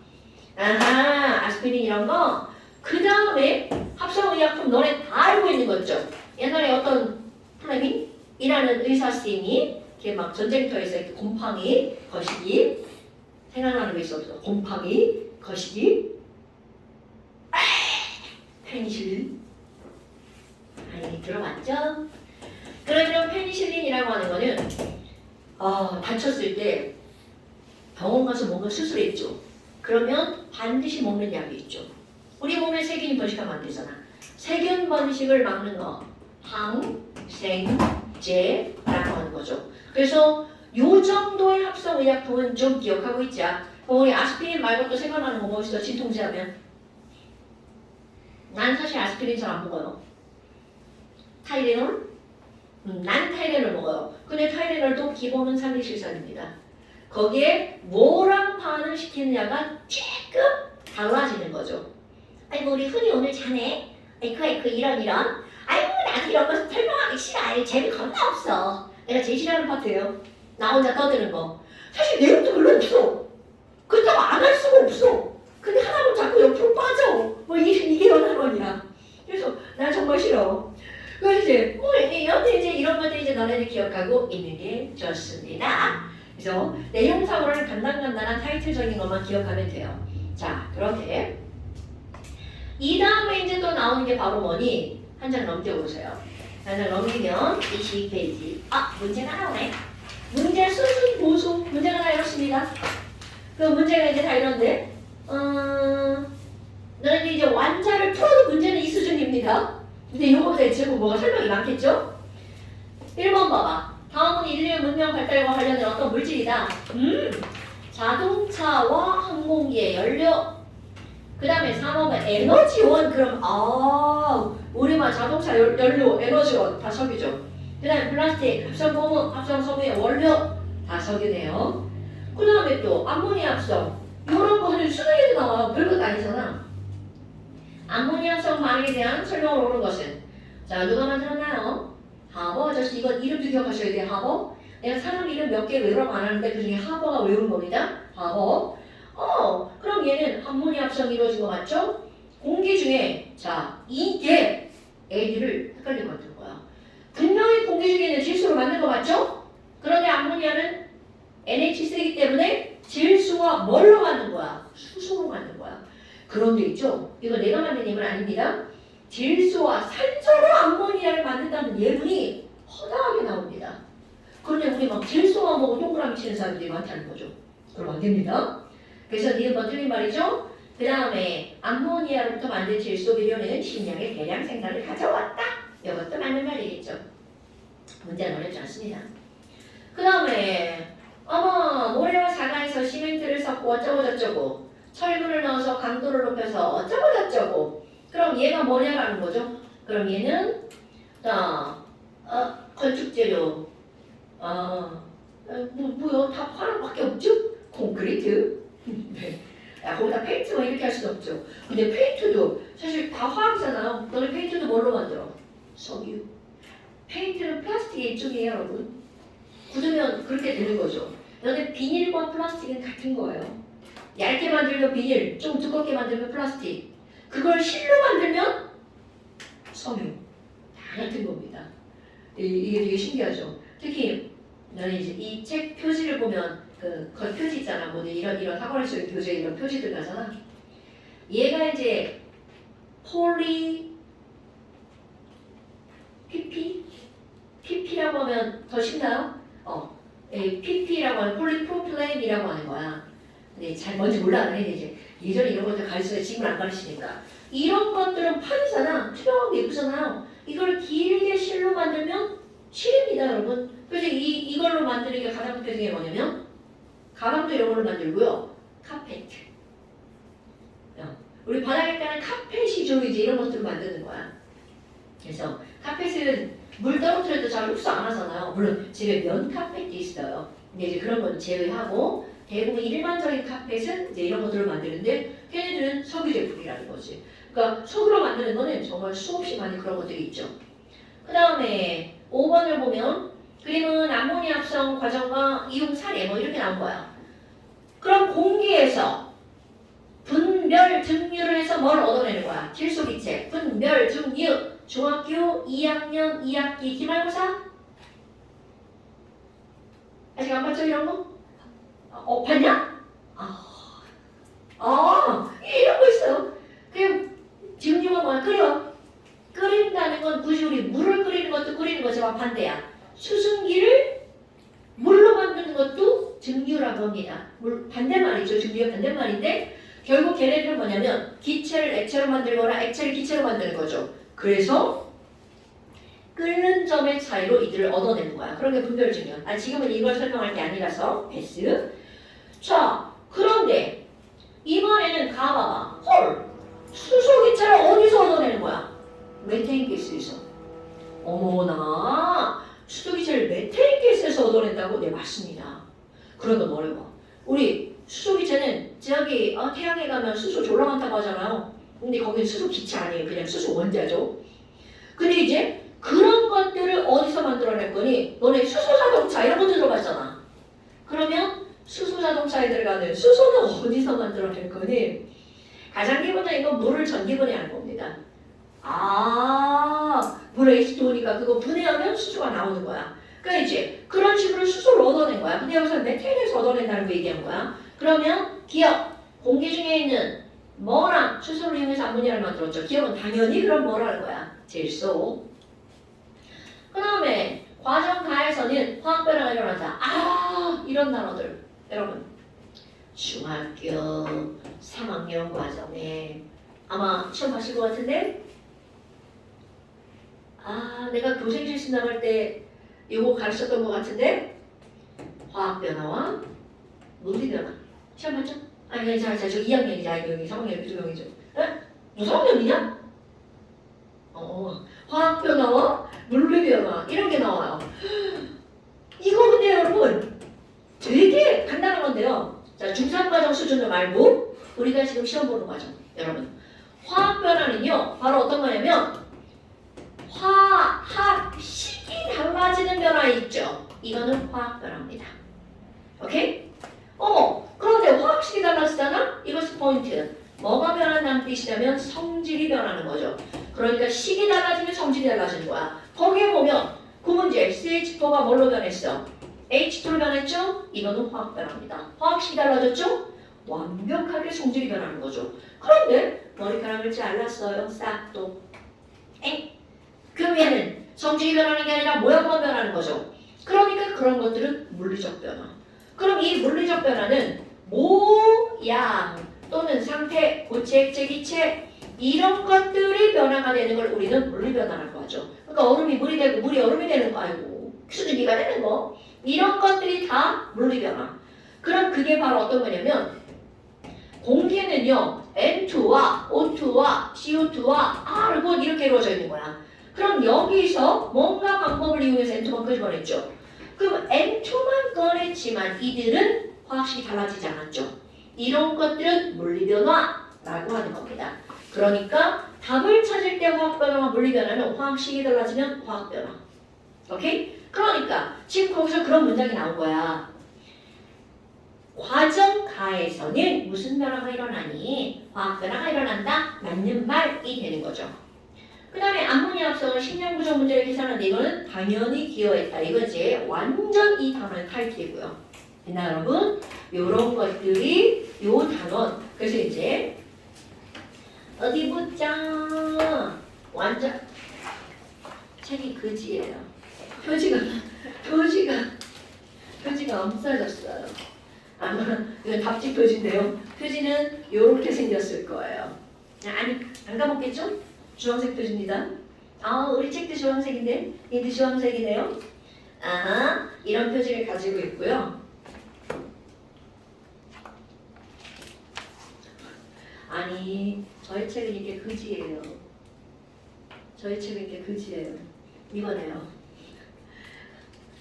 아스피린 이런 거. 그 다음에 합성의약품 너네 다 알고 있는 거죠. 옛날에 어떤 플레밍이라는 의사 선생님이 이렇게 막 전쟁터에서 이렇게 곰팡이 거시기 생각나는 게 있어. 곰팡이 거시기 페니실린 많이 들어봤죠? 그러면 페니실린이라고 하는 거는 다쳤을 때 병원 가서 뭔가 수술했죠. 그러면 반드시 먹는 약이 있죠. 우리 몸에 세균이 번식하면 안 되잖아. 세균 번식을 막는 거 항생제라고 하는 거죠. 그래서 요 정도의 합성의약품은 좀 기억하고 있자. 우리 아스피린 말고 또 생각나는 거 뭐 있어? 진통제 하면 난 사실 아스피린 잘 안 먹어요. 타이레놀? 난 타이레놀 먹어요. 근데 타이레놀도 기본은 삼일실산입니다. 거기에 뭐랑 반응시키느냐가 조금 달라지는 거죠. 아이고 우리 흔히 오늘 자네. 아이고 이런. 아이고 나도 이런 거 설명하기 싫어. 아이 재미 겁나 없어. 내가 제일 싫어하는 파트예요. 나 혼자 떠드는 거. 사실 내용도 별로 없어. 그렇다고 안 할 수가 없어. 근데 하다 보면 자꾸 옆으로 빠져. 뭐 이게 연합원이야. 그래서 난 정말 싫어. 그래서 이제 여태 이제 이런 것들 이제 너네들 기억하고 있는 게 좋습니다. 그래서 내용상으로는 간단한 타이틀적인 것만 기억하면 돼요. 자, 그렇게 이 다음에 이제 또 나오는 게 바로 뭐니? 한 장 넘겨보세요. 한 장 넘기면 22페이지. 문제가 나오네. 문제 순수 보수 문제가 다 이렇습니다. 그 문제가 이제 다 이런데 너네들 이제 완자를 풀어도 문제는 이 수준입니다. 근데 이거보다 지금 뭐가 설명이 많겠죠? 1번 봐봐. 다음은 인류의 문명 발달과 관련된 어떤 물질이다. 자동차와 항공기의 연료. 그 다음에 3번은 에너지원. 그럼 우리만 자동차 연료, 에너지원 다 석유죠. 그 다음에 플라스틱, 합성고무, 합성섬유의 원료 다 석유네요. 그 다음에 또 암모니아 합성. 이런 거는 수능에도 나와요. 별것도 아니잖아. 암모니아 합성 반응에 대한 설명을 오는 것은 자 누가 만들었나요? 하버 아저씨. 이거 이름도 기억하셔야 돼요. 하버. 내가 사람 이름 몇 개 외우라고 안 하는데 그 중에 하버가 외운 겁니다. 하버. 그럼 얘는 암모니아 합성이 이루어진 거 맞죠? 공기 중에 자 이게 애들을 헷갈리게 만든 거야. 분명히 공기 중에 있는 질소로 만든 거 맞죠? 그런데 암모니아는 NH3이기 때문에 질소와 뭘로 만든 거야? 수소로 만든 거야. 그런데 있죠? 이거 내가 만든 예문 아닙니다. 질소와 산소로 암모니아를 만든다는 예문이 허다하게 나옵니다. 그런데 우리 막 질소만 보고 동그라미 치는 사람들이 많다는 거죠. 그럼 안 됩니다. 그래서 니은 번 틀린 말이죠. 그 다음에 암모니아로부터 만든 질소 비료는 식량의 대량 생산을 가져왔다. 이것도 맞는 말이겠죠. 문제는 어렵지 않습니다. 그 다음에 모래와 사과에서 시멘트를 섞고 어쩌고저쩌고 철분을 넣어서 강도를 높여서 어쩌고저쩌고. 그럼 얘가 뭐냐라는 거죠. 그럼 얘는 건축재료. 뭐요? 다 화랑밖에 없죠? 콘크리트. 네. 거기다 페인트 뭐 이렇게 할 수는 없죠. 근데 페인트도 사실 다 화학이잖아요. 너네 페인트도 뭘로 만들어? 석유. 페인트는 플라스틱의 일종이에요, 여러분. 굳으면 그렇게 되는 거죠. 너네 비닐과 플라스틱은 같은 거예요. 얇게 만들면 비닐, 좀 두껍게 만들면 플라스틱. 그걸 실로 만들면 석유. 다 같은 겁니다. 이게 되게 신기하죠. 특히 너네 이제 이 책 표지를 보면 그 겉표지 있잖아. 뭐 이런 학원에서 교재 이런 표지들 나잖아. 얘가 이제 폴리 PP라고 하면 더 쉽나요? PP라고 하면 폴리프로필렌이라고 하는 거야. 근데 잘 뭔지 몰라. 이제 예전에 이런 것들 가르쳤는데 지금 안 가르치니까. 이런 것들은 판이잖아. 투명하고 예쁘잖아요. 이걸 길게 실로 만들면 실입니다, 여러분. 그래서 이걸로 만드는 게 가장 대표적인 게 뭐냐면 가방도 이런 걸로 만들고요. 카페트. 우리 바닥에 까는 카펫이죠. 이제 이런 것들을 만드는 거야. 그래서 카펫은 물 떨어뜨려도 잘 흡수 안 하잖아요. 물론 집에 면 카펫도 있어요. 근데 이제 그런 건 제외하고 대부분 일반적인 카펫은 이제 이런 것들을 만드는데 걔네들은 석유 제품이라는 거지. 그러니까 석유로 만드는 거는 정말 수없이 많은 그런 것들이 있죠. 그 다음에 5번을 보면 그림은 암모니아 합성 과정과 이용 사례 뭐 이렇게 나온 거야. 그럼 공기에서 분별 등유를 해서 뭘 얻어내는 거야? 질소기체, 분별 등유. 중학교 2학년 2학기 기말고사? 아직 안 봤죠 이런 거? 봤냐? 이런 거 있어요. 그냥 증류가 뭐야? 끓인다는 건 굳이 우리 물을 끓이는 것도 끓이는 거지만 반대야. 수증기를 물로 만드는 것도 증류라고 합니다. 반대말이죠. 증류의 반대말인데 결국 걔네들은 뭐냐면 기체를 액체로 만들거나 액체를 기체로 만드는 거죠. 그래서 끓는 점의 차이로 이들을 얻어내는 거야. 그런 게 분별증이야. 지금은 이걸 설명할 게 아니라서 패스. 자, 그런데 이번에는 가봐봐. 헐! 수소기체를 어디서 얻어내는 거야? 메테인 가스에서. 어머나! 그런 건 어려워. 우리 수소 기체는 저기 태양에 가면 수소 졸라 많다고 하잖아요. 근데 거기는 수소 기체 아니에요. 그냥 수소 원자죠. 근데 이제 그런 것들을 어디서 만들어낼 거니? 너네 수소 자동차 이런 거 들어봤잖아. 그러면 수소 자동차에 들어가는 수소는 어디서 만들어낼 거니? 가장 기본적인 건 물을 전기분해하는 겁니다. 물 H2O니까 그거 분해하면 수소가 나오는 거야. 그러니까 이제 그런 식으로 수소를 얻어낸 거야. 근데 여기서 메테인에서 얻어낸다는 거 얘기한 거야. 그러면 기억, 공기 중에 있는 뭐랑 수소를 이용해서 암모니아를 만들었죠. 기억은 당연히 그럼 뭐라는 거야? 질소. 그 다음에 과정가에서는 화학 변화가 일어난다. 이런 단어들. 여러분 중학교 3학년 과정에 아마 시험 봤을 것 같은데 내가 교생실 신나갈 때 이거 가르쳤던 것 같은데 화학 변화와 물리 변화 시험 봤죠? 아니 자 2학년이자 여기 3학년 2명이죠. 에? 무슨 학년이냐? 화학 변화와 물리 변화 이런 게 나와요. 이거 근데 여러분 되게 간단한 건데요. 자, 중3 과정 수준을 말고 우리가 지금 시험 보는 과정. 여러분 화학 변화는요 바로 어떤 거냐면 화학식이 달라지는 변화 있죠. 이거는 화학 변화입니다. 오케이? 그런데 화학식이 달라지잖아? 이것이 포인트. 뭐가 변한다는 뜻이냐면 성질이 변하는 거죠. 그러니까 식이 달라지면 성질이 달라지는 거야. 거기에 보면 그 문제 CH4가 뭘로 변했어? H2로 변했죠? 이거는 화학 변화입니다. 화학식이 달라졌죠? 완벽하게 성질이 변하는 거죠. 그런데 머리카락을 잘랐어요. 싹도. 그럼 얘는 성질이 변하는 게 아니라 모양만 변하는 거죠. 그러니까 그런 것들은 물리적 변화. 그럼 이 물리적 변화는 모양 또는 상태, 고체, 액체, 기체 이런 것들이 변화가 되는 걸 우리는 물리 변화라고 하죠. 그러니까 얼음이 물이 되고 물이 얼음이 되는 거 아니고 수증기가 되는 거 이런 것들이 다 물리 변화. 그럼 그게 바로 어떤 거냐면 공기는요 N2와 O2와 CO2와 R곤 이렇게 이루어져 있는 거야. 그럼 여기서 뭔가 방법을 이용해서 N2만 끄집어냈죠. 그럼 N2만 꺼냈지만 이들은 화학식이 달라지지 않았죠. 이런 것들은 물리변화라고 하는 겁니다. 그러니까 답을 찾을 때 화학변화와 물리변화는 화학식이 달라지면 화학변화. 오케이? 그러니까 지금 거기서 그런 문장이 나온 거야. 과정가에서는 무슨 변화가 일어나니? 화학변화가 일어난다? 맞는 말이 되는 거죠. 그 다음에 암모니아 합성은 식량부족 문제를 계산하는데 이거는 당연히 기여했다. 이거지. 완전 이 단어의 타이틀이고요. 나 여러분 요런 것들이 요 단원. 그래서 이제 어디 보자. 완전 책이 그지예요. 표지가 없어졌어요. 아마 이건 답지 표지인데요. 표지는 요렇게 생겼을 거예요. 아니 안 까먹겠죠? 주황색 표지입니다. 우리 책도 주황색인데 얘도 주황색이네요. 이런 표지를 가지고 있고요. 아니 저희 책은 이게 그지예요. 저희 책은 이게 그지예요. 이거네요.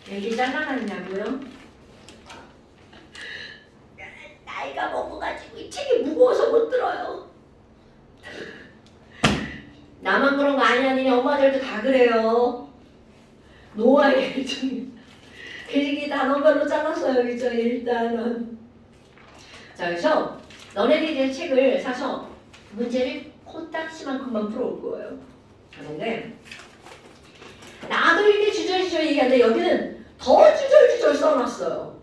이게 잘라놨냐고요? 나이가 먹어가지고 이 책이 무거워서 못 들어요. 나만 그런 거 아니니 엄마들도 다 그래요. 노화의 일종이. 그게 단어별로 잘랐어요. 그죠? 일단은. 자 그래서 너네들이 이제 책을 사서 문제를 코딱지만큼만 풀어올 거예요. 그런데 나도 이렇게 주저주저 얘기하는데 여기는 더 주저주저 써놨어요.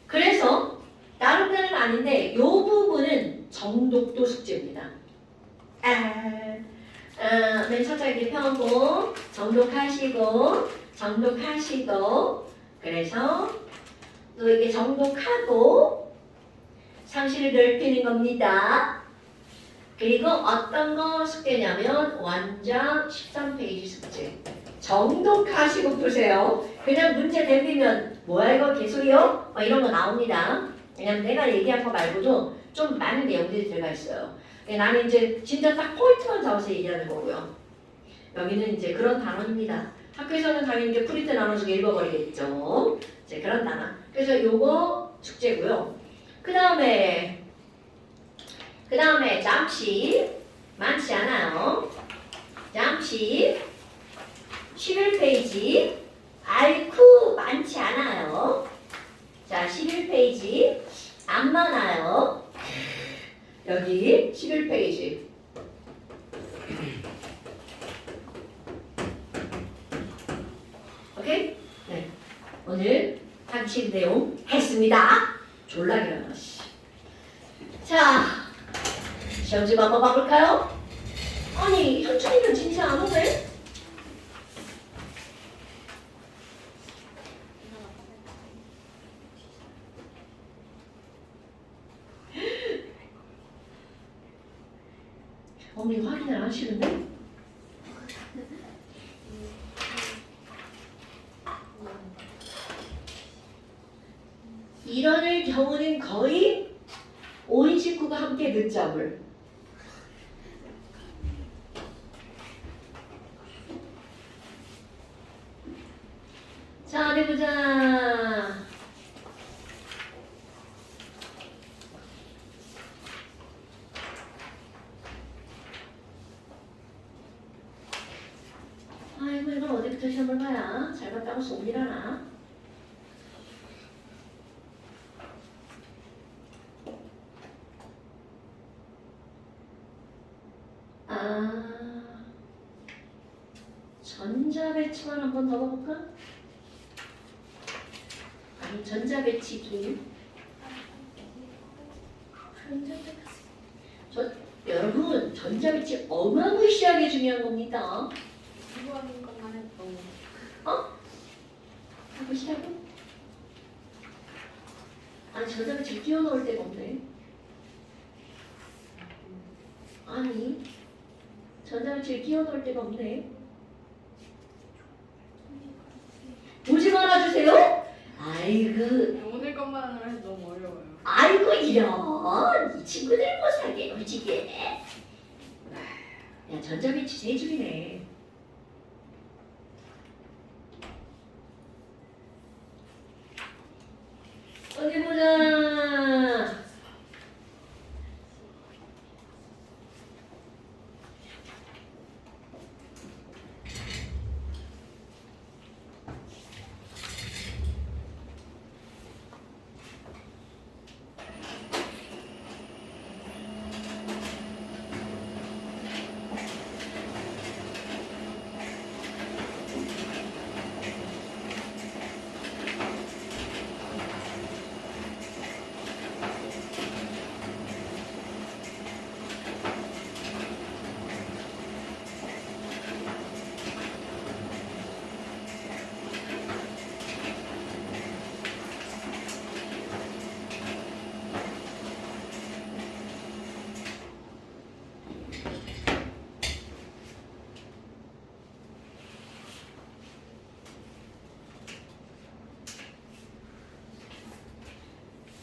그래서 나름대로는 아닌데 이 부분은 정독도 숙제입니다. 맨 첫째 이렇게 펴고 정독하시고 그래서 또 이게 정독하고 상식을 넓히는 겁니다. 그리고 어떤 거 숙제냐면 완전 13페이지 숙제. 정독하시고 푸세요. 그냥 문제 대비면 뭐야 이거 개소리요? 이런 거 나옵니다. 왜냐면 내가 얘기한 거 말고도 좀 많은 내용들이 들어가 있어요. 나는 이제 진짜 딱 포인트만 잡아서 얘기하는 거고요. 여기는 이제 그런 단어입니다. 학교에서는 당연히 이제 프린트 나눠주게 읽어버리겠죠. 이제 그런 단어. 그래서 요거 숙제고요. 그 다음에 잠시 많지 않아요. 잠시 11페이지 알쿠 많지 않아요. 자 11페이지 안 많아요. 여기 11페이지 오케이? 네. 오늘 당신 내용 했습니다. 졸라기라나 씨. 자 시험 좀 한번 봐볼까요? 아니 현준이는 진짜 안 오네? 언니 확인을 안 하시는데? 이럴 경우는 거의 5인 식구가 함께 늦잠을. 자, 어디 보자. 아이고, 이걸 어디부터 시험을 봐야 잘 봤다고 소문이 나나? 전자배치만 한 번 더 봐볼까? 아니, 전자배치 둘. 여러분, 전자배치 어마무시하게 중요한 겁니다. 이거 하는 것만 해도 해보시라고? 아니, 전자배치를 끼워넣을 데가 없네. 아니, 전자배치를 끼워넣을 데가 없네. 보지 말아주세요. 아이고, 오늘 것만 해도 너무 어려워요. 아이고 이런 이 친구들 뭐 사게 무지개. 야 전자배치 세 줄이네. 어디 보자.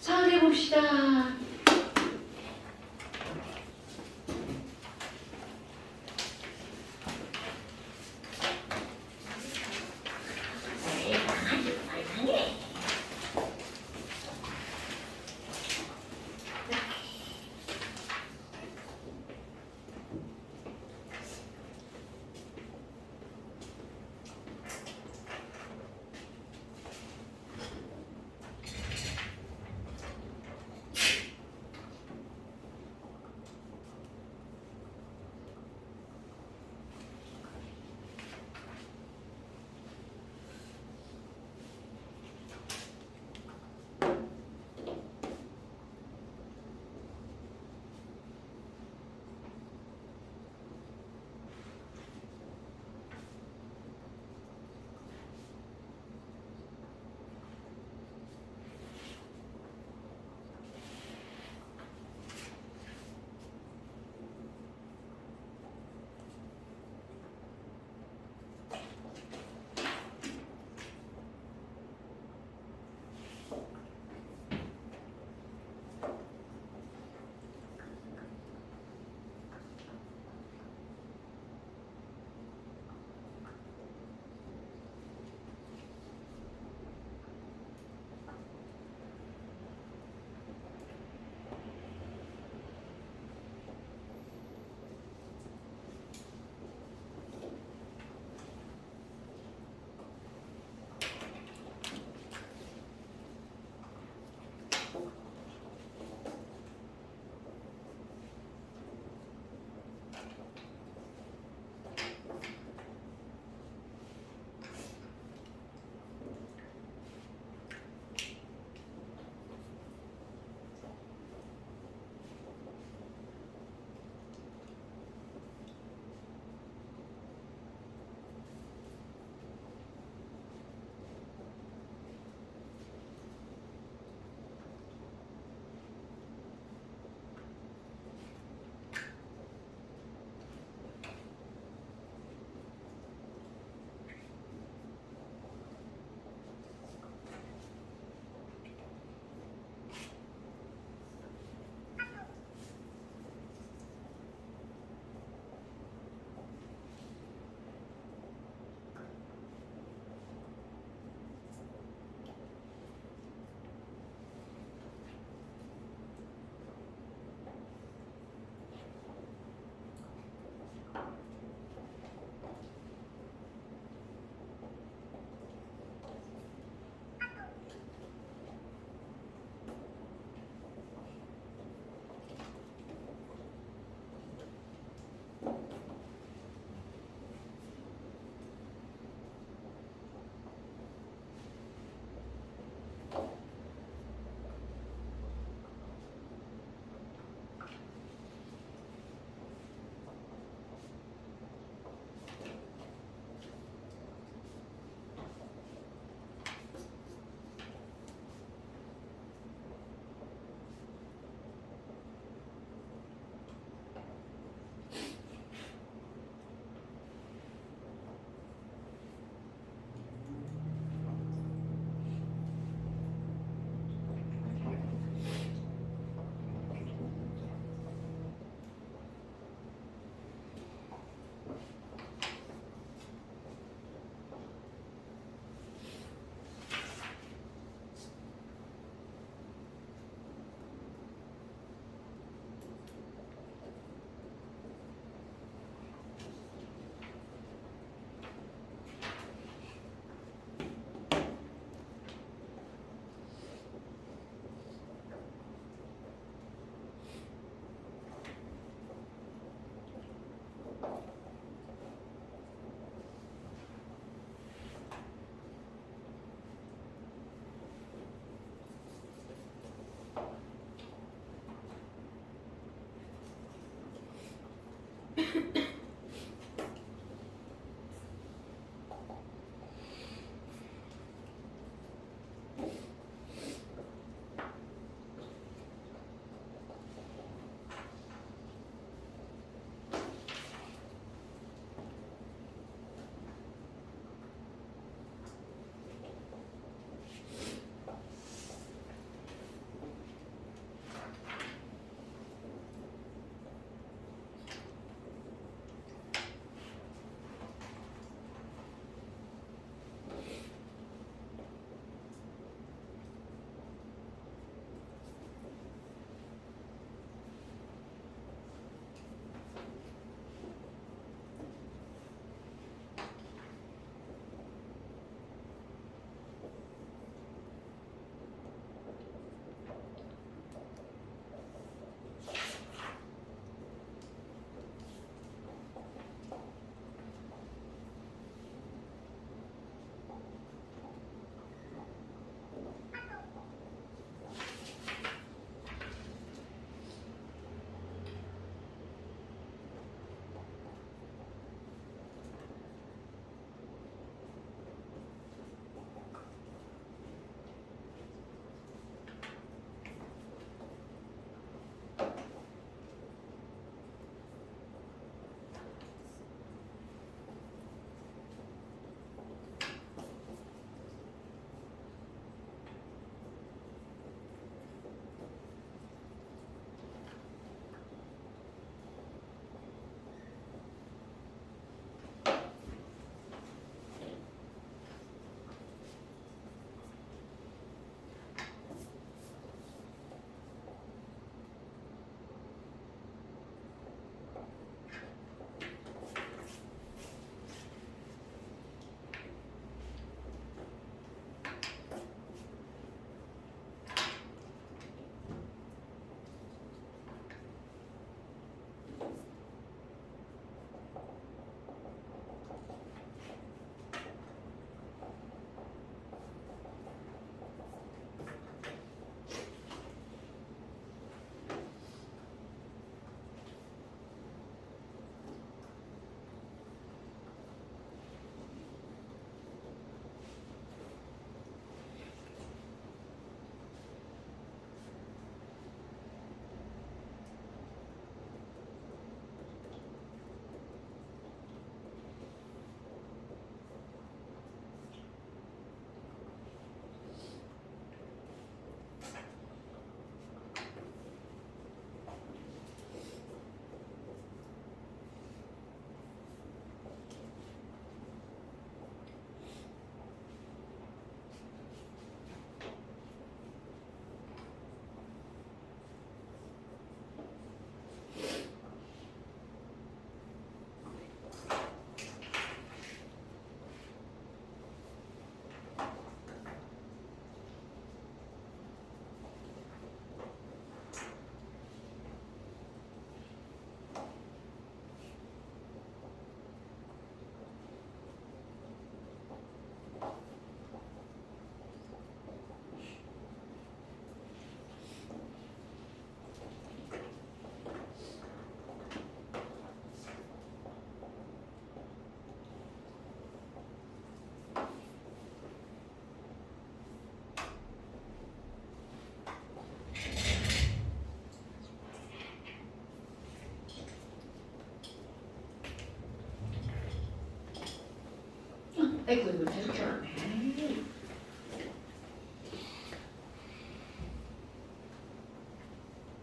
자, 어디 봅시다. 아이고 이거 계속 켜놨네.